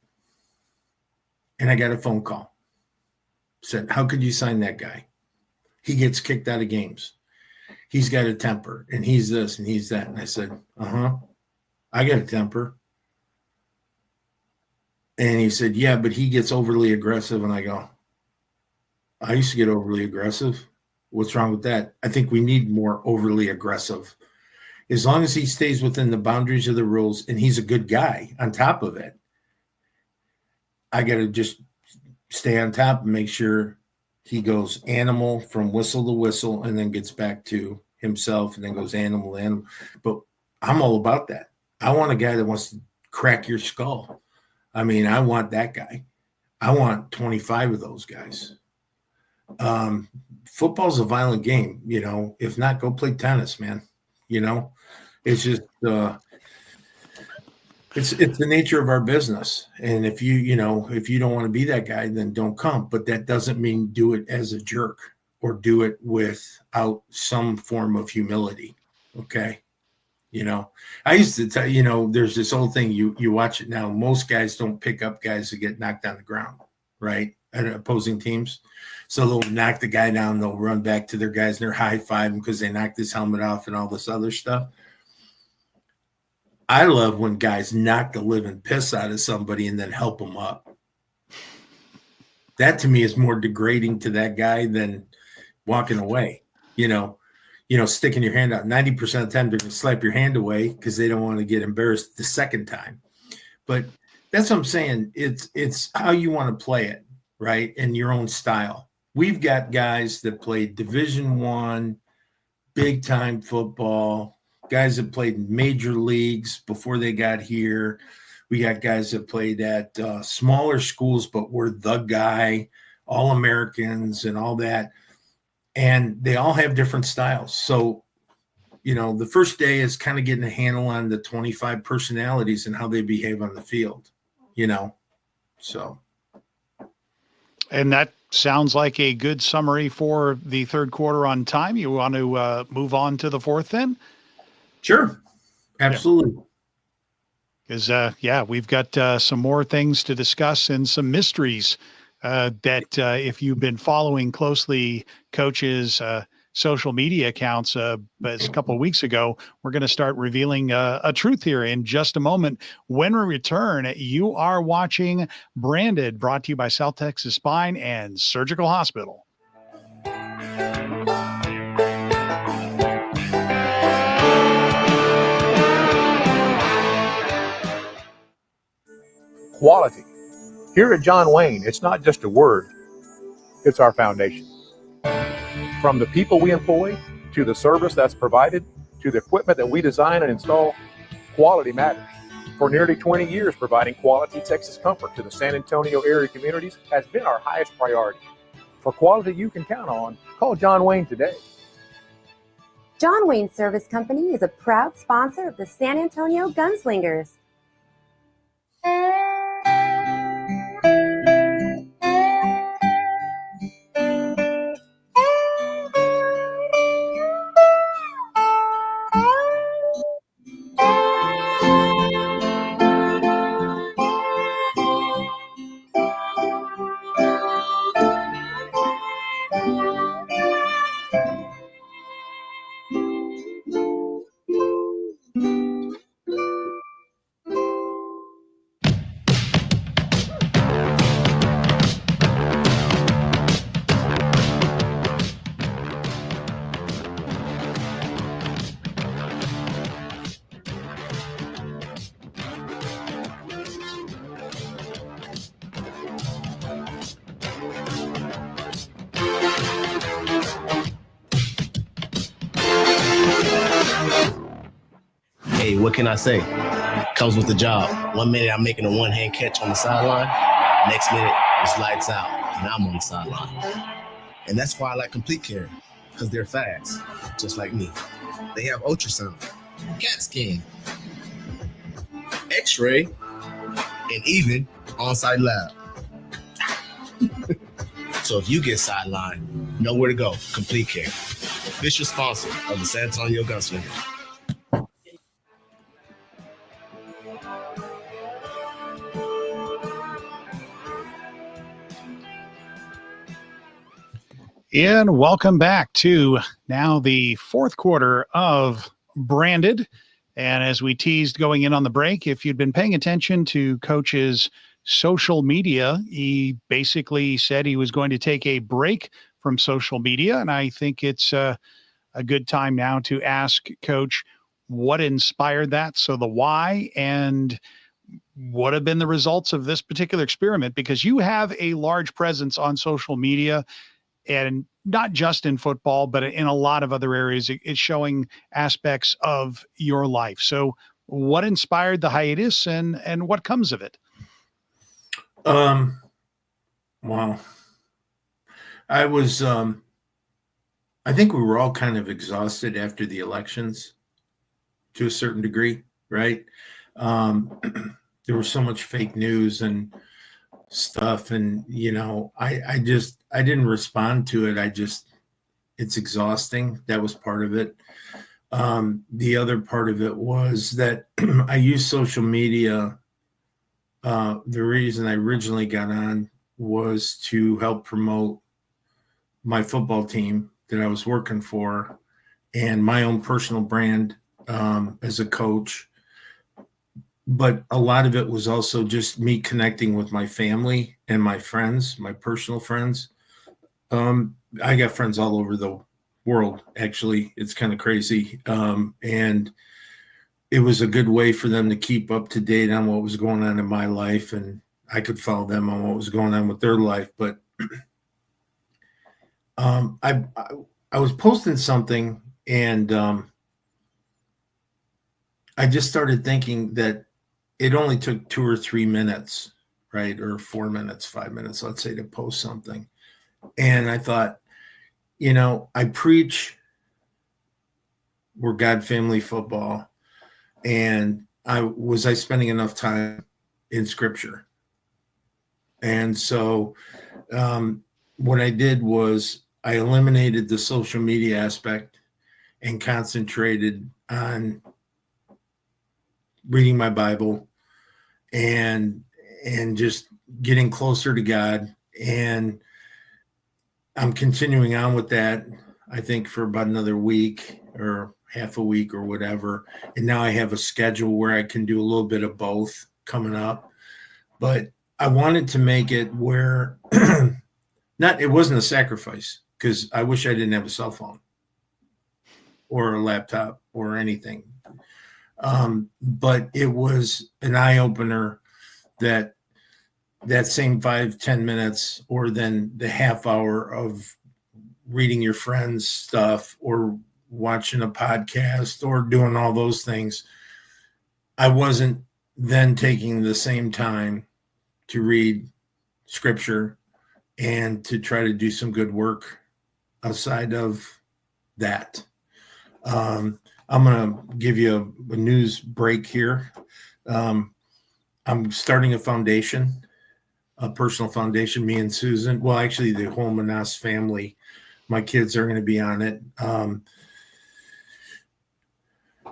And I got a phone call. Said, how could you sign that guy? He gets kicked out of games. He's got a temper, and he's this, and he's that. And I said, I got a temper. And he said, yeah, but he gets overly aggressive. And I go, I used to get overly aggressive. What's wrong with that? I think we need more overly aggressive. As long as he stays within the boundaries of the rules and he's a good guy on top of it, I got to just stay on top and make sure he goes animal from whistle to whistle and then gets back to himself and then goes animal to animal. But I'm all about that. I want a guy that wants to crack your skull. I mean, I want that guy. I want 25 of those guys. Football's a violent game, If not, go play tennis, man. It's just it's the nature of our business. And if you don't want to be that guy, then don't come. But that doesn't mean do it as a jerk or do it without some form of humility. Okay. I used to tell, there's this old thing, you watch it now. Most guys don't pick up guys that get knocked on the ground, right? At opposing teams. So they'll knock the guy down. They'll run back to their guys and they're high-fiving because they knocked his helmet off and all this other stuff. I love when guys knock the living piss out of somebody and then help them up. That to me is more degrading to that guy than walking away. Sticking your hand out. 90% of the time they're going to slap your hand away because they don't want to get embarrassed the second time. But that's what I'm saying. It's how you want to play it, right? In your own style. We've got guys that play Division I, big time football, guys that played major leagues before they got here. We got guys that played at smaller schools, but were the guy, all Americans and all that. And they all have different styles. So, the first day is kind of getting a handle on the 25 personalities and how they behave on the field, so. And that sounds like a good summary for the third quarter on time. You want to move on to the fourth then? Sure. Absolutely. Because, we've got some more things to discuss and some mysteries that if you've been following closely Coach's social media accounts a couple of weeks ago, we're going to start revealing a truth here in just a moment. When we return, you are watching Branded, brought to you by South Texas Spine and Surgical Hospital. Quality. Here at John Wayne, it's not just a word, it's our foundation. From the people we employ, to the service that's provided, to the equipment that we design and install, quality matters. For nearly 20 years, providing quality Texas comfort to the San Antonio area communities has been our highest priority. For quality you can count on, call John Wayne today. John Wayne Service Company is a proud sponsor of the San Antonio Gunslingers. Hey, what can I say? Comes with the job. 1 minute I'm making a one-hand catch on the sideline. Next minute it's lights out and I'm on the sideline. And that's why I like Complete Care, because they're fast, just like me. They have ultrasound, CAT scan, X-ray, and even on-site lab. So if you get sidelined, know where to go. Complete Care. Official sponsor of the San Antonio Gunslingers. And welcome back to now the fourth quarter of Branded. And as we teased going in on the break, if you'd been paying attention to Coach's social media, he basically said he was going to take a break from social media. And I think it's a good time now to ask Coach what inspired that. So the why and what have been the results of this particular experiment, because you have a large presence on social media. And not just in football, but in a lot of other areas, it's showing aspects of your life. So what inspired the hiatus and what comes of it? Wow. I was, I think we were all kind of exhausted after the elections to a certain degree, right? There was so much fake news and stuff. And, I didn't respond to it. It's exhausting. That was part of it. The other part of it was that I use social media. The reason I originally got on was to help promote my football team that I was working for and my own personal brand as a coach. But a lot of it was also just me connecting with my family and my friends, my personal friends. I got friends all over the world, actually. It's kind of crazy. And it was a good way for them to keep up to date on what was going on in my life, and I could follow them on what was going on with their life. But I was posting something, and I just started thinking that it only took 2 or 3 minutes, right? Or 4 minutes, 5 minutes, let's say, to post something. And I thought, I preach we're God family football. And was I spending enough time in scripture? And so what I did was I eliminated the social media aspect and concentrated on reading my Bible and just getting closer to God. And I'm continuing on with that, I think, for about another week or half a week or whatever. And now I have a schedule where I can do a little bit of both coming up. But I wanted to make it where it wasn't a sacrifice, because I wish I didn't have a cell phone or a laptop or anything. But it was an eye-opener that same 5-10 minutes, or then the half hour of reading your friends' stuff or watching a podcast or doing all those things, I wasn't then taking the same time to read scripture and to try to do some good work outside of that. I'm going to give you a news break here. I'm starting a foundation, a personal foundation, me and Susan. Well, actually, the whole Manas family. My kids are going to be on it.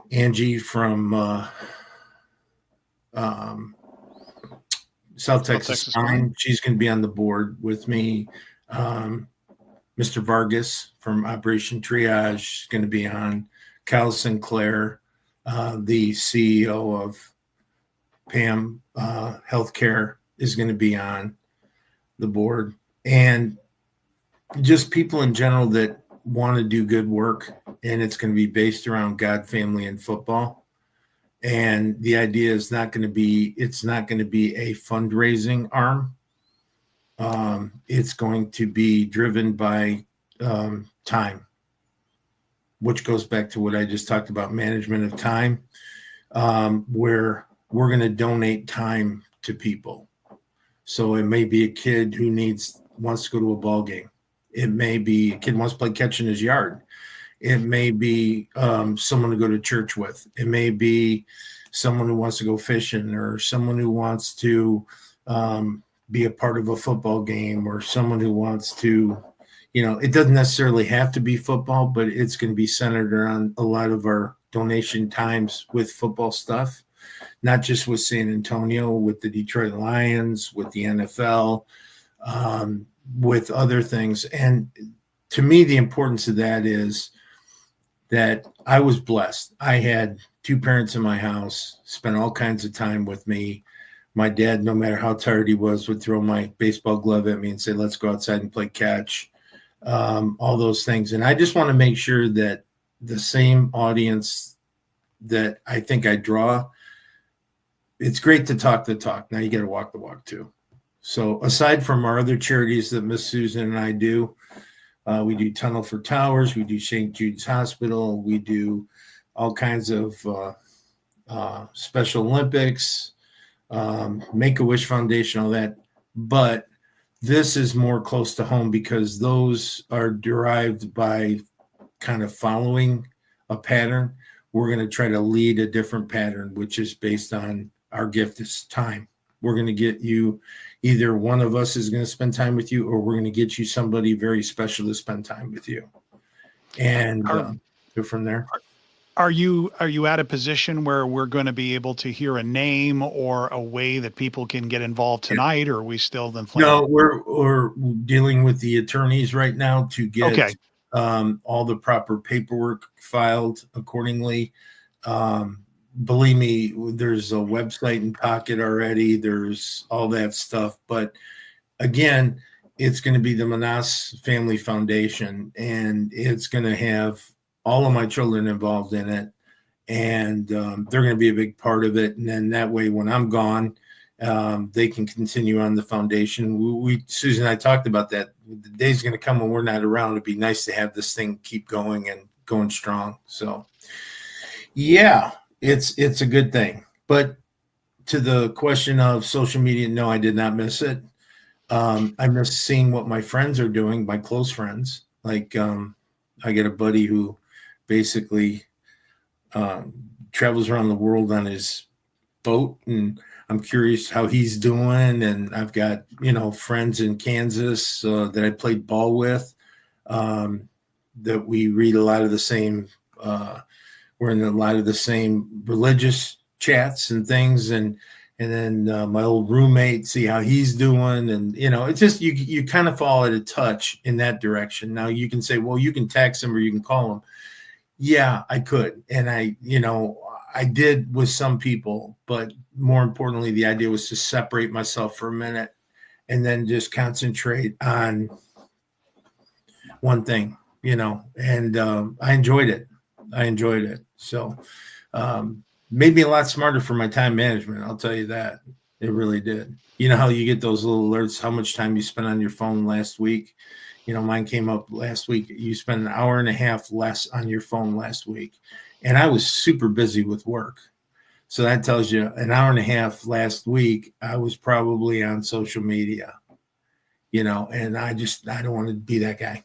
Angie from South Texas Fine. She's going to be on the board with me. Mr. Vargas from Operation Triage is going to be on. Cal Sinclair, the CEO of PAM Healthcare, is going to be on the board. And just people in general that want to do good work, and it's going to be based around God, family, and football. And the idea is it's not going to be a fundraising arm. It's going to be driven by time, which goes back to what I just talked about, management of time, where we're going to donate time to people. So it may be a kid who wants to go to a ball game. It may be a kid who wants to play catch in his yard. It may be someone to go to church with. It may be someone who wants to go fishing, or someone who wants to be a part of a football game, or someone who wants to, it doesn't necessarily have to be football, but it's going to be centered around a lot of our donation times with football stuff, not just with San Antonio, with the Detroit Lions, with the NFL, with other things. And to me, the importance of that is that I was blessed. I had 2 parents in my house, spent all kinds of time with me. My dad, no matter how tired he was, would throw my baseball glove at me and say, let's go outside and play catch, all those things. And I just want to make sure that the same audience that I think I draw, it's great to talk the talk. Now you got to walk the walk too. So aside from our other charities that Miss Susan and I do, we do Tunnel for Towers, we do St. Jude's Hospital, we do all kinds of Special Olympics, Make-A-Wish Foundation, all that. But this is more close to home because those are derived by kind of following a pattern. We're going to try to lead a different pattern, which is based on our gift is time. We're going to get you, either one of us is going to spend time with you, or we're going to get you somebody very special to spend time with you. And go from there. Are you at a position where we're going to be able to hear a name or a way that people can get involved tonight, or are we still then planning? No, we're dealing with the attorneys right now to get all the proper paperwork filed accordingly. Believe me, there's a website in pocket already. There's all that stuff. But again, it's going to be the Manas Family Foundation, and it's going to have all of my children involved in it. And they're going to be a big part of it. And then that way, when I'm gone, they can continue on the foundation. Susan and I talked about that. The day's going to come when we're not around. It'd be nice to have this thing keep going and going strong. So, yeah. it's a good thing. But to the question of social media, no, I did not miss it. I miss seeing what my friends are doing, my close friends. Like I get a buddy who basically travels around the world on his boat, and I'm curious how he's doing. And I've got, friends in Kansas that I played ball with, that we read a lot of the same, we're in a lot of the same religious chats and things. And then my old roommate, see how he's doing. And, it's just, you kind of fall out of touch in that direction. Now you can say, well, you can text him or you can call him. Yeah, I could. And I did with some people, but more importantly, the idea was to separate myself for a minute and then just concentrate on one thing, and I enjoyed it. So made me a lot smarter for my time management. I'll tell you that. It really did. You know how you get those little alerts, how much time you spent on your phone last week? Mine came up last week. You spent an hour and a half less on your phone last week. And I was super busy with work. So that tells you an hour and a half last week, I was probably on social media, and I don't want to be that guy.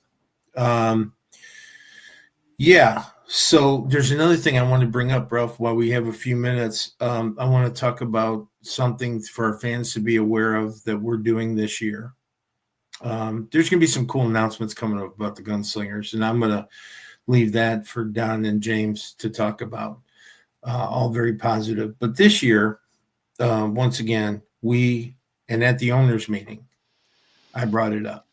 Yeah. So there's another thing I want to bring up, Ralph, while we have a few minutes. I want to talk about something for our fans to be aware of that we're doing this year. There's going to be some cool announcements coming up about the Gunslingers, and I'm going to leave that for Don and James to talk about. All very positive. But this year, once again, and at the owners meeting, I brought it up.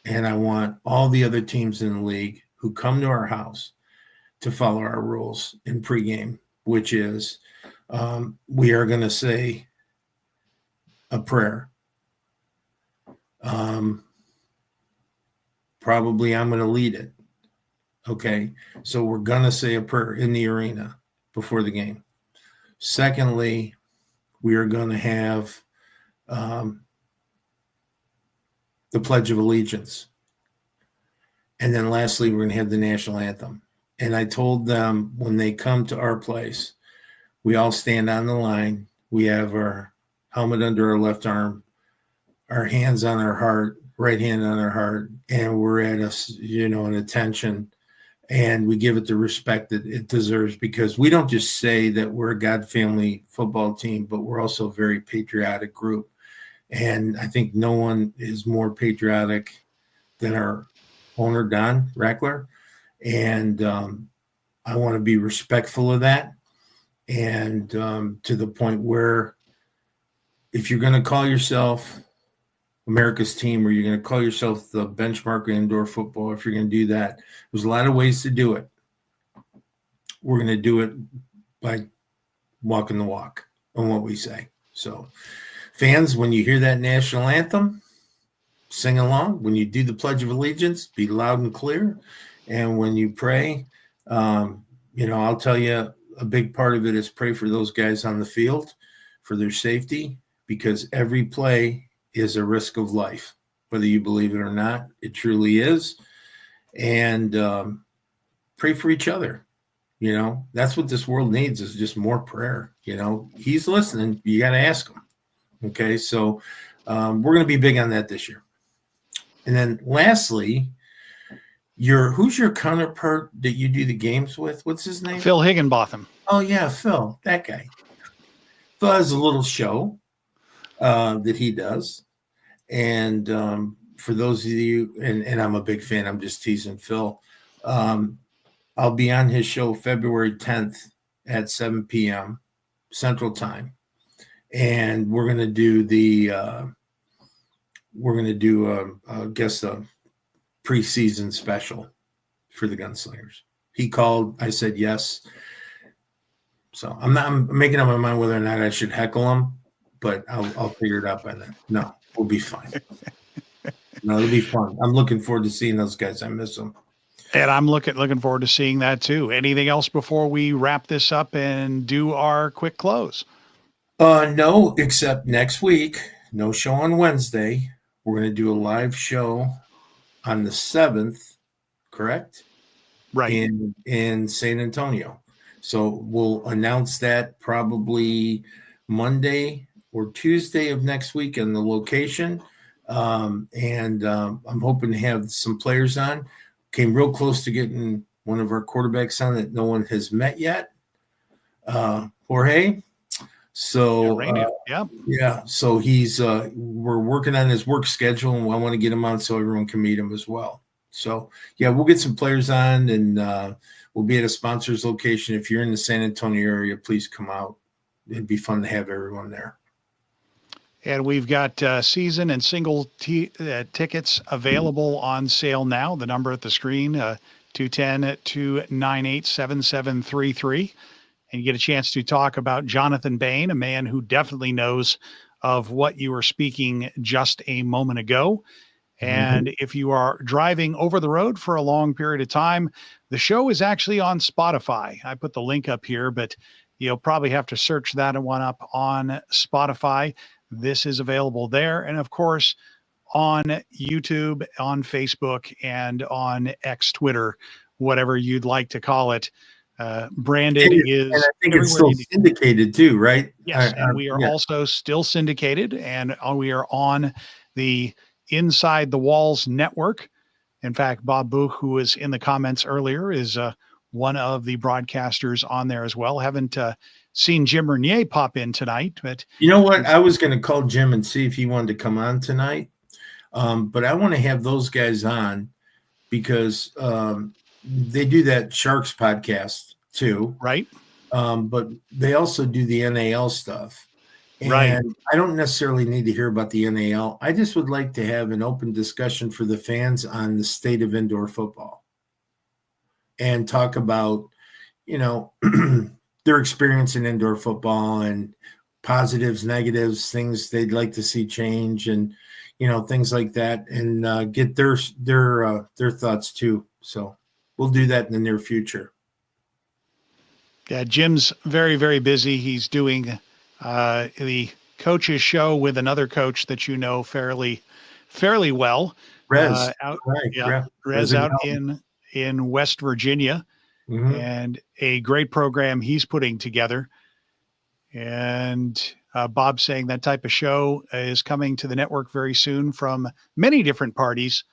And I want all the other teams in the league who come to our house to follow our rules in pregame, which is we are going to say a prayer. Probably I'm going to lead it. Okay. So we're going to say a prayer in the arena before the game. Secondly, we are going to have the Pledge of Allegiance. And then lastly, we're going to have the national anthem. And I told them when they come to our place, we all stand on the line. We have our helmet under our left arm, our hands on our heart, right hand on our heart, and we're at an attention, and we give it the respect that it deserves, because we don't just say that we're a God family football team, but we're also a very patriotic group. And I think no one is more patriotic than our owner, Don Reckler. And I want to be respectful of that. And to the point where if you're going to call yourself America's team, or you're going to call yourself the benchmark in indoor football, if you're going to do that, there's a lot of ways to do it. We're going to do it by walking the walk on what we say. So fans, when you hear that national anthem, sing along. When you do the Pledge of Allegiance, be loud and clear. And when you pray, I'll tell you, a big part of it is pray for those guys on the field, for their safety, because every play is a risk of life, whether you believe it or not. It truly is. And pray for each other. That's what this world needs, is just more prayer. He's listening. You got to ask him. Okay. So we're going to be big on that this year. And then lastly, who's your counterpart that you do the games with? What's his name? Phil Higginbotham. Oh yeah. Phil, that guy. Phil has a little show that he does. And for those of you, and I'm a big fan, I'm just teasing Phil. I'll be on his show February 10th at 7 p.m. Central Time. And we're going to do a preseason special for the Gunslingers. He called, I said yes. So I'm making up my mind whether or not I should heckle him, but I'll figure it out by then. No, we'll be fine. No, it'll be fun. I'm looking forward to seeing those guys. I miss them. And I'm looking forward to seeing that too. Anything else before we wrap this up and do our quick close? No, except next week, no show on Wednesday. We're going to do a live show on the 7th, correct? Right. In San Antonio. So we'll announce that probably Monday or Tuesday of next week in the location. I'm hoping to have some players on. Came real close to getting one of our quarterbacks on that no one has met yet, Jorge. So so he's we're working on his work schedule, and I want to get him on so everyone can meet him as well. So we'll get some players on, and we'll be at a sponsor's location. If you're in the San Antonio area, please come out. It'd be fun to have everyone there. And we've got season and single tickets available on sale now. The number at the screen, 210-298-7733. And you get a chance to talk about Jonathan Bain, a man who definitely knows of what you were speaking just a moment ago. And if you are driving over the road for a long period of time, the show is actually on Spotify. I put the link up here, but you'll probably have to search that one up on Spotify. This is available there. And of course, on YouTube, on Facebook, and on X, Twitter, whatever you'd like to call it. Branded is. And I think it's still syndicated too, right? Yes. And we are also still syndicated, and we are on the Inside the Walls network. In fact, Bob Buch, who was in the comments earlier, is one of the broadcasters on there as well. Haven't seen Jim Renier pop in tonight, but you know what? I was going to call Jim and see if he wanted to come on tonight. But I want to have those guys on because they do that Sharks podcast too. Right. But they also do the NAL stuff. And right. I don't necessarily need to hear about the NAL. I just would like to have an open discussion for the fans on the state of indoor football and talk about, their experience in indoor football and positives, negatives, things they'd like to see change and, things like that, and get their thoughts too. So we'll do that in the near future. Yeah. Jim's very, very busy. He's doing the coach's show with another coach that fairly well. Rez, Rez out in West Virginia, and a great program he's putting together. And Bob saying that type of show is coming to the network very soon from many different parties.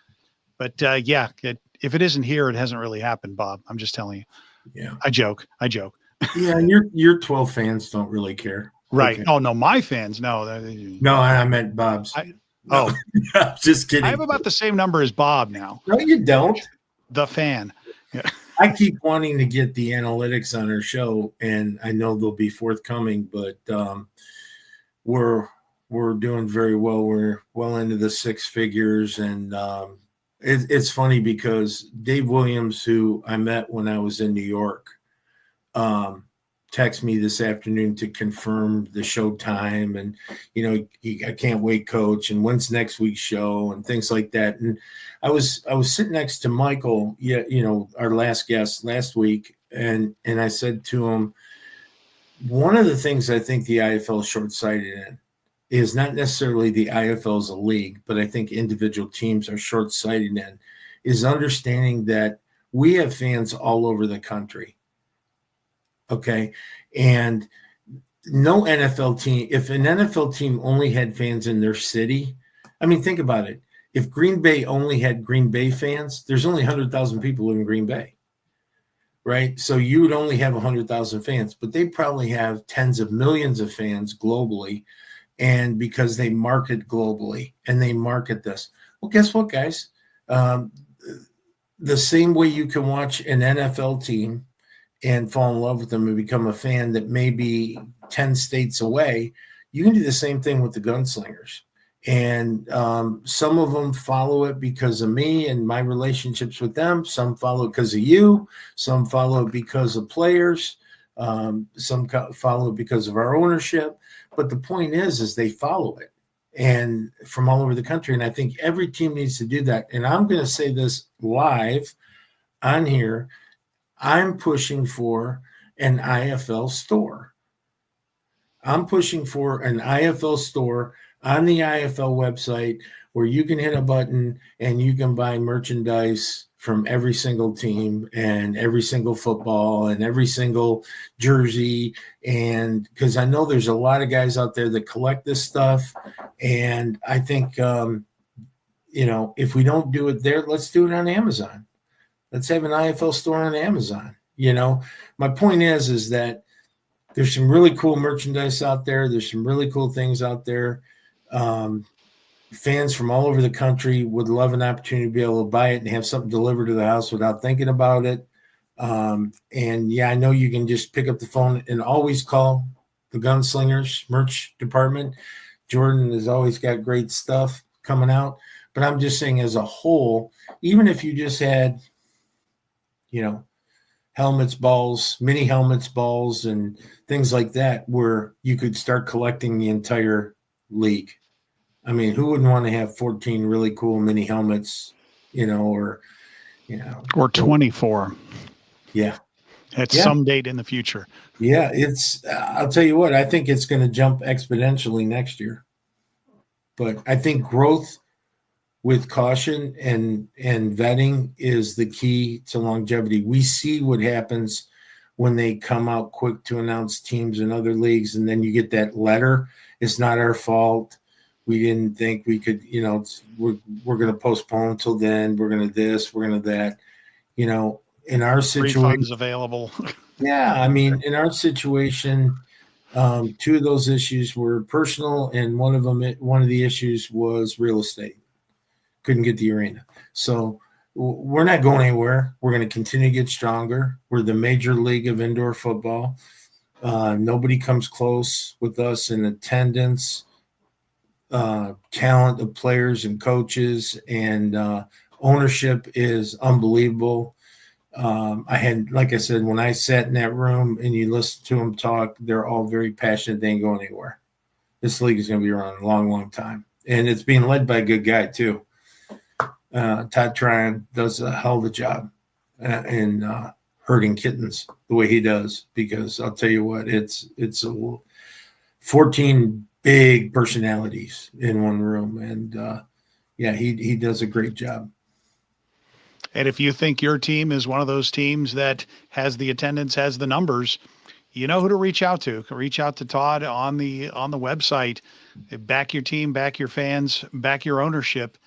But if it isn't here, it hasn't really happened, Bob. I'm just telling you. Yeah, I joke. Yeah, and your 12 fans don't really care. Right. Okay. Oh, no, my fans. No, I meant Bob's. Just kidding. I have about the same number as Bob now. No, you don't. The fan. Yeah. I keep wanting to get the analytics on our show, and I know they'll be forthcoming, but we're doing very well. We're well into the six figures, and it's funny because Dave Williams, who I met when I was in New York, text me this afternoon to confirm the show time, and I can't wait, coach, and when's next week's show and things like that. And I was sitting next to Michael, our last guest last week, and I said to him, one of the things I think the IFL is short-sighted in is not necessarily the IFL as a league, but I think individual teams are short-sighted in is understanding that we have fans all over the country. Okay. And no NFL team, if an NFL team only had fans in their city, I mean, think about it. If Green Bay only had Green Bay fans, there's only 100,000 people in Green Bay, right? So you would only have 100,000 fans, but they probably have tens of millions of fans globally. And because they market globally and they market this, well, guess what, guys? The same way you can watch an NFL team and fall in love with them and become a fan that may be 10 states away, you can do the same thing with the Gunslingers. And some of them follow it because of me and my relationships with them. Some follow it because of you. Some follow it because of players. Some follow it because of our ownership. But the point is they follow it, and from all over the country. And I think every team needs to do that. And I'm going to say this live on here. I'm pushing for an IFL store. I'm pushing for an IFL store on the IFL website where you can hit a button and you can buy merchandise from every single team and every single football and every single jersey. And because I know there's a lot of guys out there that collect this stuff. And I think, if we don't do it there, let's do it on Amazon. Let's have an IFL store on Amazon. My point is that there's some really cool merchandise out there. There's some really cool things out there. Fans from all over the country would love an opportunity to be able to buy it and have something delivered to the house without thinking about it. I know you can just pick up the phone and always call the Gunslingers merch department. Jordan has always got great stuff coming out. But I'm just saying, as a whole, even if you just had, helmets, balls, mini helmets, balls, and things like that, where you could start collecting the entire league. I mean, who wouldn't want to have 14 really cool mini helmets, or 24. Yeah. At some date in the future. Yeah. I'll tell you what, I think it's going to jump exponentially next year. But I think growth with caution and vetting is the key to longevity. We see what happens when they come out quick to announce teams in other leagues, and then you get that letter. It's not our fault. We didn't think we could, we're going to postpone till then. We're going to this, we're going to that. In our situation, refunds available. Yeah, I mean, in our situation, two of those issues were personal, and one of the issues was real estate. Couldn't get the arena. So we're not going anywhere. We're going to continue to get stronger. We're the major league of indoor football. Nobody comes close with us in attendance, talent of players and coaches, and ownership is unbelievable. Like I said, when I sat in that room and you listen to them talk, they're all very passionate. They ain't going anywhere. This league is going to be around a long, long time. And it's being led by a good guy too. Todd Tryon does a hell of a job in herding kittens the way he does, because I'll tell you what, it's 14 big personalities in one room. And he does a great job. And if you think your team is one of those teams that has the attendance, has the numbers, you know who to reach out to. Reach out to Todd on the website. Back your team, back your fans, back your ownership.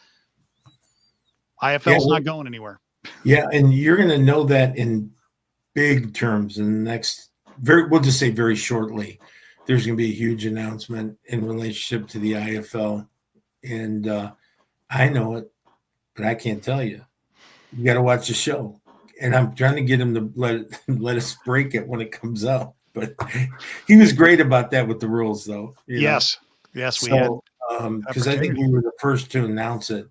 IFL's not going anywhere. Yeah, and you're going to know that in big terms in the next we'll just say very shortly. There's going to be a huge announcement in relationship to the IFL, and I know it, but I can't tell you. You got to watch the show, and I'm trying to get him to let us break it when it comes out. But he was great about that with the rules, though. Yes, we had. Because I think we were the first to announce it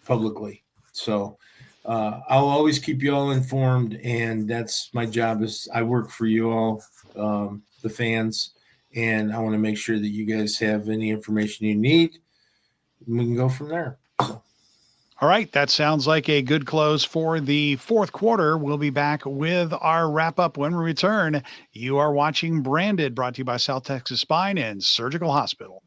publicly. So I'll always keep you all informed, and that's my job. Is I work for you all, the fans, and I want to make sure that you guys have any information you need. And we can go from there. So. All right, that sounds like a good close for the fourth quarter. We'll be back with our wrap-up when we return. You are watching Branded, brought to you by South Texas Spine and Surgical Hospital.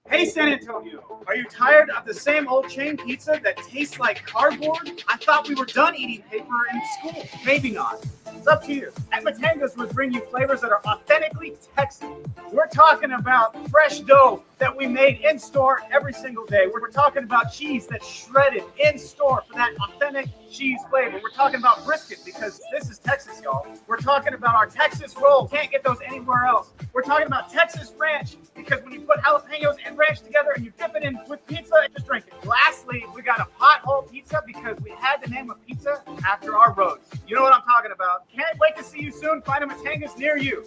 Hey, San Antonio, are you tired of the same old chain pizza that tastes like cardboard? I thought we were done eating paper in school. Maybe not. It's up to you. At Matanga's, we bring you flavors that are authentically Texan. We're talking about fresh dough that we made in store every single day. We're talking about cheese that's shredded in store for that authentic cheese flavor. We're talking about brisket because this is Texas, y'all. We're talking about our Texas roll. Can't get those anywhere else. We're talking about Texas ranch because when you put jalapenos and ranch together and you dip it in with pizza, just drink it. Lastly, we got a pothole pizza because we had to name a pizza after our roads. You know what I'm talking about. Can't wait to see you soon. Find a Matanga's near you.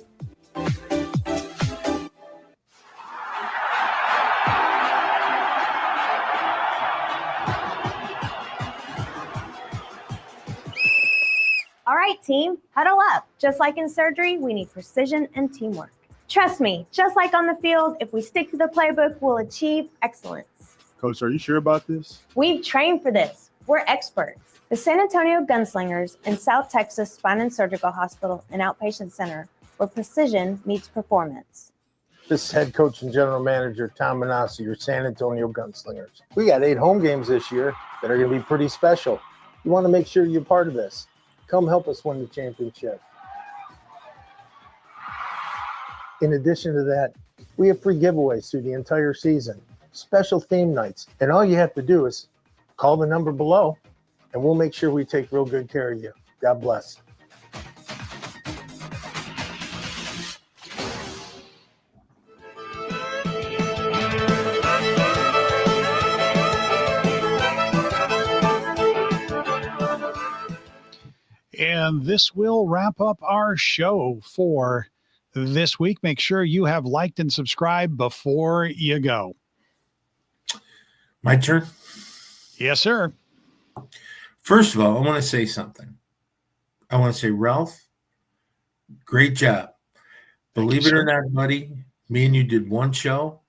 All right, team, huddle up. Just like in surgery, we need precision and teamwork. Trust me, just like on the field, if we stick to the playbook, we'll achieve excellence. Coach, are you sure about this? We've trained for this. We're experts. The San Antonio Gunslingers and South Texas Spine and Surgical Hospital and Outpatient Center where precision meets performance. This is head coach and general manager Tom Manassi, your San Antonio Gunslingers. We got 8 home games this year that are going to be pretty special. You want to make sure you're part of this. Come help us win the championship. In addition to that, we have free giveaways through the entire season, special theme nights, and all you have to do is call the number below, and we'll make sure we take real good care of you. God bless. And this will wrap up our show for this week. Make sure you have liked and subscribed before you go. My turn? Yes, sir. First of all, I want to say something. I want to say, Ralph, great job. Believe it or not, buddy, me and you did one show.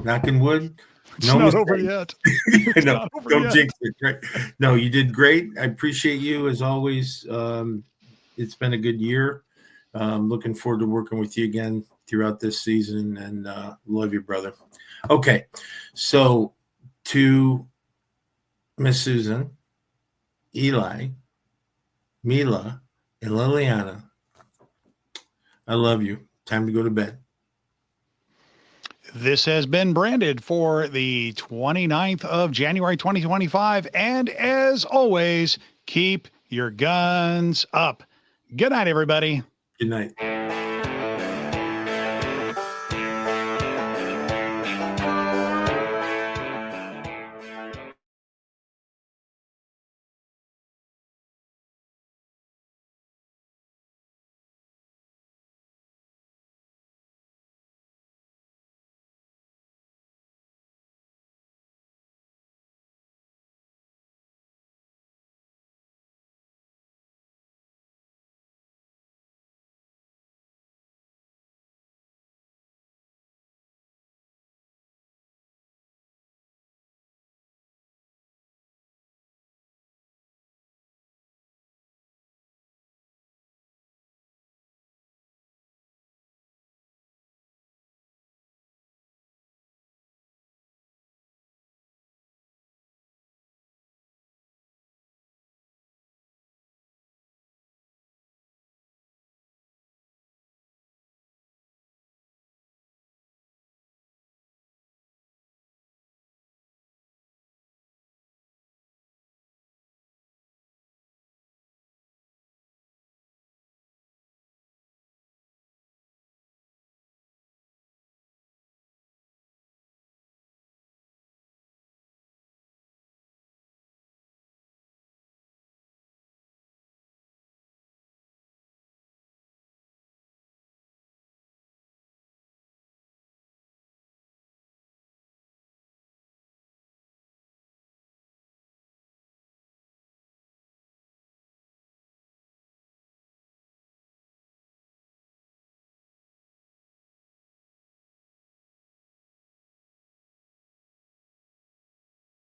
Knocking wood. It's not over yet. No, don't jinx it. Right? No, you did great. I appreciate you as always. It's been a good year. Looking forward to working with you again throughout this season, and love you, brother. Okay, so to Miss Susan, Eli, Mila, and Liliana, I love you. Time to go to bed. This has been branded for the 29th of January, 2025. And as always, keep your guns up. Good night, everybody. Good night.